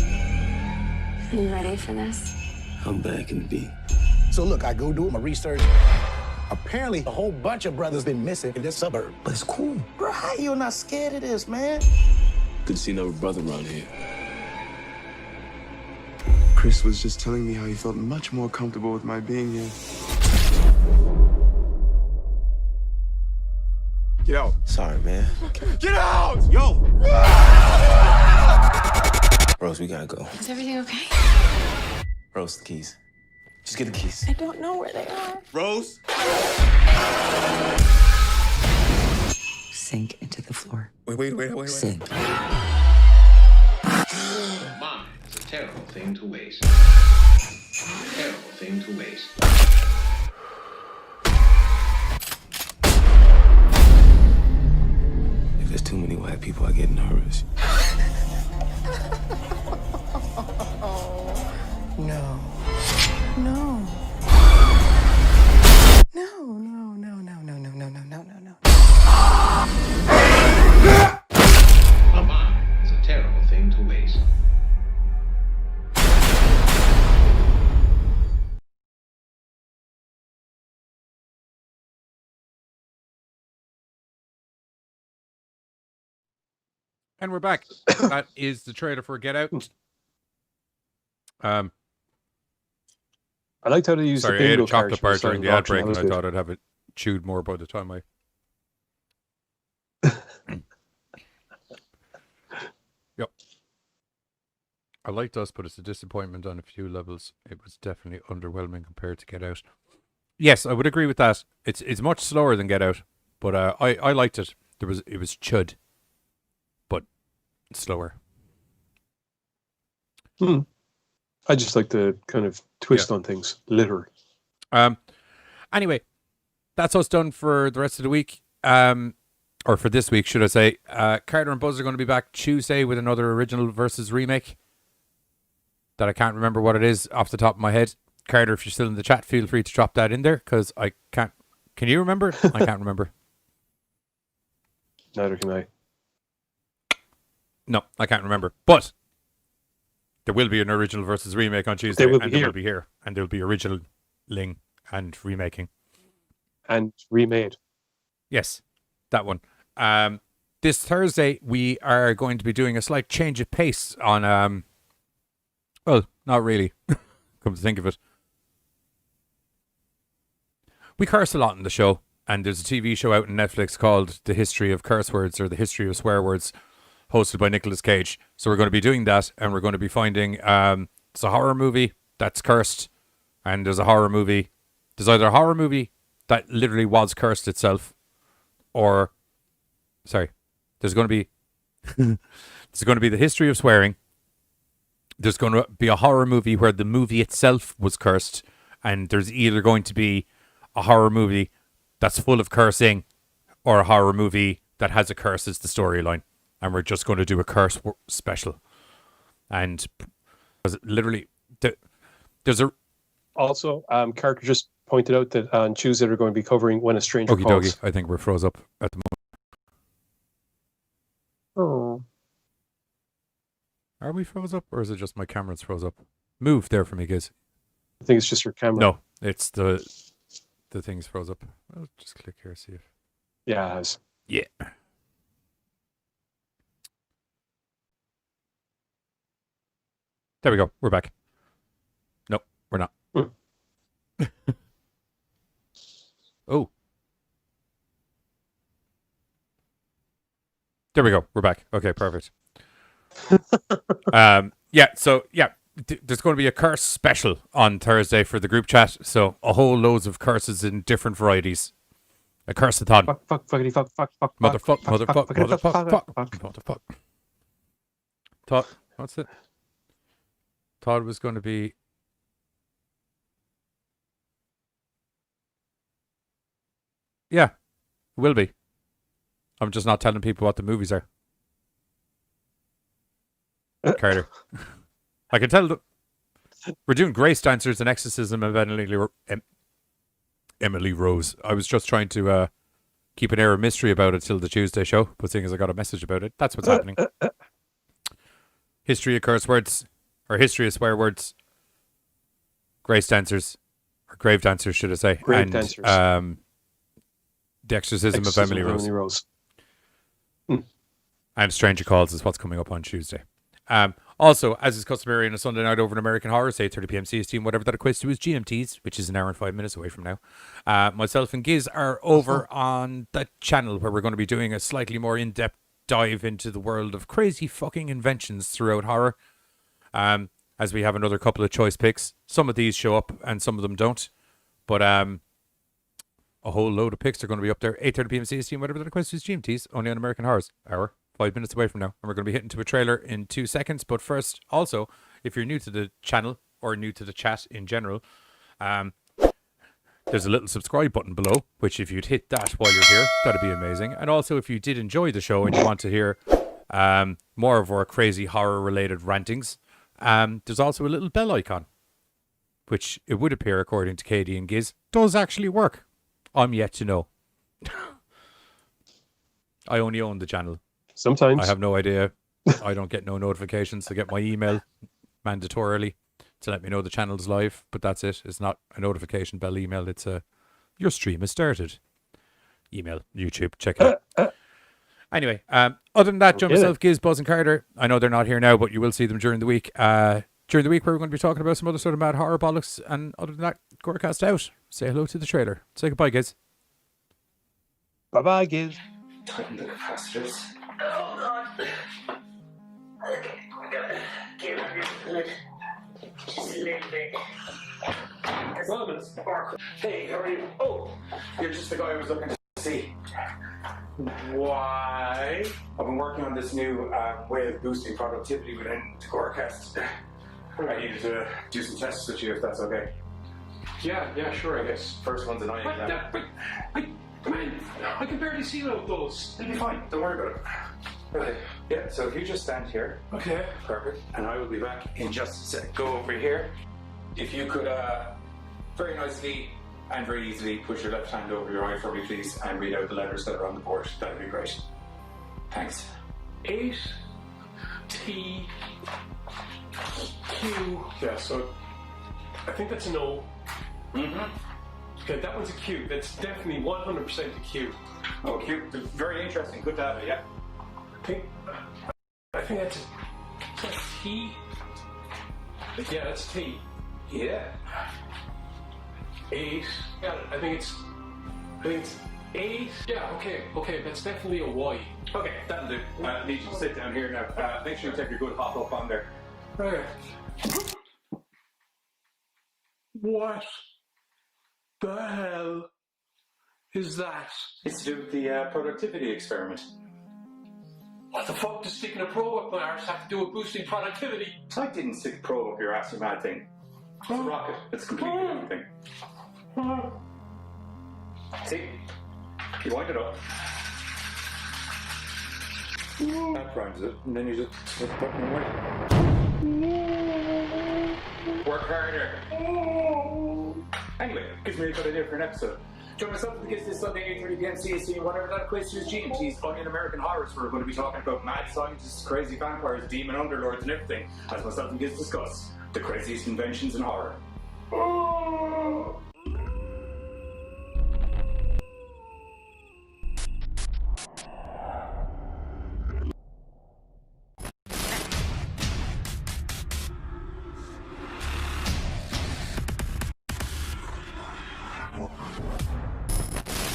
[SPEAKER 17] You ready for this?
[SPEAKER 15] I'm back in the beat.
[SPEAKER 19] So look, I go do my research. Apparently, a whole bunch of brothers been missing in this suburb. But it's cool. Bro, how you not scared of this, man?
[SPEAKER 15] Good to see another brother around here.
[SPEAKER 1] Chris was just telling me how he felt much more comfortable with my being here. Get out.
[SPEAKER 15] Sorry, man.
[SPEAKER 1] Get out! Yo!
[SPEAKER 15] Rose, we gotta go.
[SPEAKER 17] Is everything okay?
[SPEAKER 15] Rose, the keys. Just get the keys.
[SPEAKER 17] I don't know where they are.
[SPEAKER 1] Rose?
[SPEAKER 21] Sink into the floor.
[SPEAKER 1] Wait.
[SPEAKER 21] Sink.
[SPEAKER 22] Mine is a terrible thing to waste. Terrible thing to waste.
[SPEAKER 15] If there's too many white people, I get nervous.
[SPEAKER 21] No. No. No.
[SPEAKER 22] Mine is a terrible thing to waste.
[SPEAKER 5] And we're back. That is the trailer for Get Out.
[SPEAKER 6] I liked how they used
[SPEAKER 5] Sorry,
[SPEAKER 6] the
[SPEAKER 5] I ate
[SPEAKER 6] bingo
[SPEAKER 5] a chocolate bar
[SPEAKER 6] cards
[SPEAKER 5] during the ad break, and I thought I'd have it chewed more by the time I... Yep. I liked Us, but it's a disappointment on a few levels. It was definitely underwhelming compared to Get Out. Yes, I would agree with that. It's much slower than Get Out, but I liked it. It was chud, but slower.
[SPEAKER 6] I just like the kind of twist on things, literally.
[SPEAKER 5] Anyway, that's us done for the rest of the week. Or for this week, should I say. Carter and Buzz are going to be back Tuesday with another original versus remake that I can't remember what it is off the top of my head. Carter, if you're still in the chat, feel free to drop that in there, because I can't... Can you remember? I can't remember.
[SPEAKER 6] Neither can I.
[SPEAKER 5] No, I can't remember. But there will be an original versus remake on Tuesday,
[SPEAKER 6] They will
[SPEAKER 5] be here. And there will be original-ing and remaking.
[SPEAKER 6] And remade.
[SPEAKER 5] Yes, that one. This Thursday, we are going to be doing a slight change of pace on... well, not really. Come to think of it. We curse a lot in the show, and there's a TV show out on Netflix called The History of Curse Words, or The History of Swear Words, hosted by Nicolas Cage. So we're going to be doing that, and we're going to be finding it's a horror movie that's cursed, and there's a horror movie. There's either a horror movie that literally was cursed itself, or there's going to be the history of swearing. There's going to be a horror movie where the movie itself was cursed, and there's either going to be a horror movie that's full of cursing, or a horror movie that has a curse as the storyline. And we're just going to do a curse special. And literally, there's a...
[SPEAKER 6] Also, Carter just pointed out that on Tuesday they're going to be covering When a Stranger
[SPEAKER 5] Okie
[SPEAKER 6] Calls.
[SPEAKER 5] dokie. I think we're froze up at the moment.
[SPEAKER 6] Oh.
[SPEAKER 5] Are we froze up, or is it just my camera's froze up? Move there for me, Giz.
[SPEAKER 6] I think it's just your camera.
[SPEAKER 5] No, it's the thing's froze up. I'll just click here, see if...
[SPEAKER 6] Yeah, it has.
[SPEAKER 5] Yeah. There we go. We're back. Nope, we're not. Oh. There we go. We're back. Okay, perfect. There's going to be a curse special on Thursday for the group chat. So a whole loads of curses in different varieties. A curse-a-thon. Motherfuck. What's it? Todd was going to be... Yeah, it will be. I'm just not telling people what the movies are. Carter. I can tell we're doing Grace Dancers and Exorcism of Emily Rose. I was just trying to keep an air of mystery about it till the Tuesday show, but seeing as I got a message about it, that's what's happening. History of Curse Words, or history of swear words, grave dancers, should I say?
[SPEAKER 6] Grave dancers.
[SPEAKER 5] The Exorcism of Emily Rose. And Stranger Calls is what's coming up on Tuesday. Also, as is customary on a Sunday night over in American Horror, say 30 p.m. CST, whatever that equates to is GMTs, which is an hour and 5 minutes away from now. Myself and Giz are over on the channel where we're going to be doing a slightly more in-depth dive into the world of crazy fucking inventions throughout horror. As we have another couple of choice picks. Some of these show up and some of them don't. But a whole load of picks are going to be up there. 8:30 p.m. CST and whatever that equates to is GMTs, only on American Horror's hour. 5 minutes away from now, and we're going to be hitting to a trailer in 2 seconds. But first, also, if you're new to the channel or new to the chat in general, there's a little subscribe button below, which if you'd hit that while you're here, that'd be amazing. And also, if you did enjoy the show and you want to hear more of our crazy horror-related rantings, there's also a little bell icon, which it would appear, according to Katie and Giz, does actually work. I'm yet to know. I only own the channel.
[SPEAKER 6] Sometimes.
[SPEAKER 5] I have no idea. I don't get no notifications to get my email mandatorily to let me know the channel's live, but that's it. It's not a notification bell email. It's a your stream has started. Email, YouTube, check it out. Anyway, other than that, John, myself, Giz, Buzz and Carter, I know they're not here now, but you will see them during the week. During the week, we're going to be talking about some other sort of mad horror bollocks, and other than that, GoreCast out. Say hello to the trailer. Say goodbye, Giz.
[SPEAKER 6] Bye-bye, Giz.
[SPEAKER 22] Tighten the capacitors.
[SPEAKER 20] Hold on. Okay, we gotta get under the hood. Just a little bit.
[SPEAKER 22] Hey, how are you? Oh, you're just the guy I was looking to see. Why? I've been working on this new way of boosting productivity within the GoreCast. I needed to do some tests with you, if that's okay. Yeah, sure, I guess. First one's an eye exam. Man, I can barely see out those. It'll be fine. Don't worry about it. Okay. Yeah, so if you just stand here. Okay. Perfect. And I will be back in just a sec. Go over here. If you could very nicely and very easily push your left hand over your eye for me, please, and read out the letters that are on the board. That would be great. Thanks.
[SPEAKER 2] 8 T Q. Yeah, so I think that's an O.
[SPEAKER 22] Mm-hmm.
[SPEAKER 2] Okay, that one's a Q. That's definitely 100% a Q.
[SPEAKER 22] Oh, Q. Very interesting. Good data, yeah.
[SPEAKER 2] I think that's T. Yeah, that's T.
[SPEAKER 22] Yeah.
[SPEAKER 2] 8. Yeah, I think it's 8. Yeah, okay, that's definitely a Y.
[SPEAKER 22] Okay, that'll do. I need you to sit down here now. Make sure you take your good hop up on there.
[SPEAKER 2] Okay. What the hell is that?
[SPEAKER 22] It's to do with the productivity experiment.
[SPEAKER 2] What the fuck does sticking a probe up my arse have to do with boosting productivity?
[SPEAKER 22] I didn't stick a probe up your ass, you mad thing. It's a rocket. It's completely different thing. See? You wind it up. That primes it, and then you just flip the button away. Work harder. Anyway, gives me a good idea for an episode. Join myself and the Giz this Sunday, 8:30 p.m. CST, and whatever that equates to is GMT's only in American Horrors, where we're going to be talking about mad scientists, crazy vampires, demon underlords, and everything, as myself and Giz discuss the craziest inventions in horror.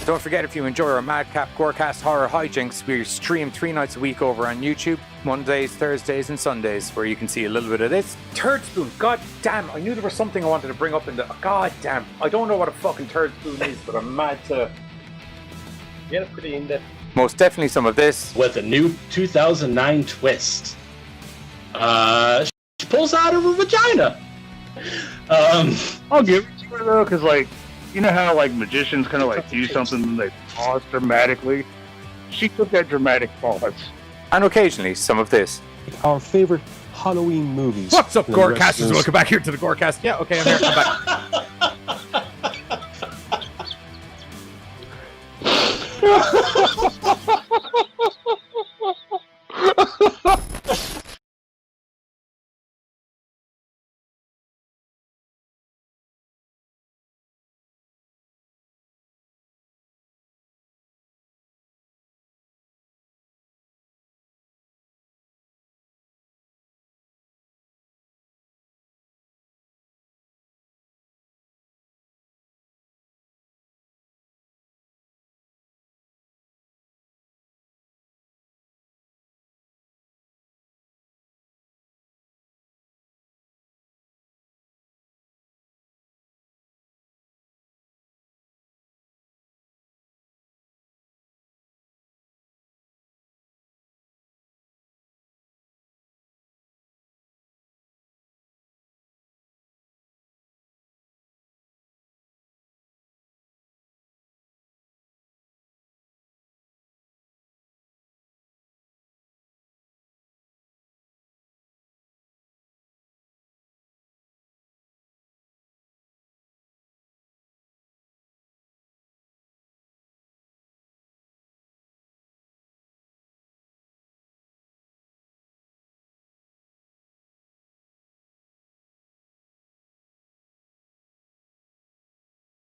[SPEAKER 5] Don't forget, if you enjoy our Madcap GoreCast horror hijinks, we stream 3 nights a week over on YouTube, Mondays, Thursdays, and Sundays, where you can see a little bit of this. Turd spoon, god damn, I knew there was something I wanted to bring up in the... God damn, I don't know what a fucking turd spoon is, but I'm mad to...
[SPEAKER 6] Yeah, it's pretty in-depth.
[SPEAKER 5] Most definitely some of this.
[SPEAKER 3] With a new 2009 twist. She pulls out of her vagina.
[SPEAKER 23] I'll give it to her though, because like, you know how like magicians kind of like do something and they pause dramatically? She took that dramatic pause.
[SPEAKER 5] And occasionally some of this.
[SPEAKER 6] Our favorite Halloween movies.
[SPEAKER 5] What's up, GoreCasters? Welcome back here to the GoreCast. Yeah, okay, I'm here. I'm back.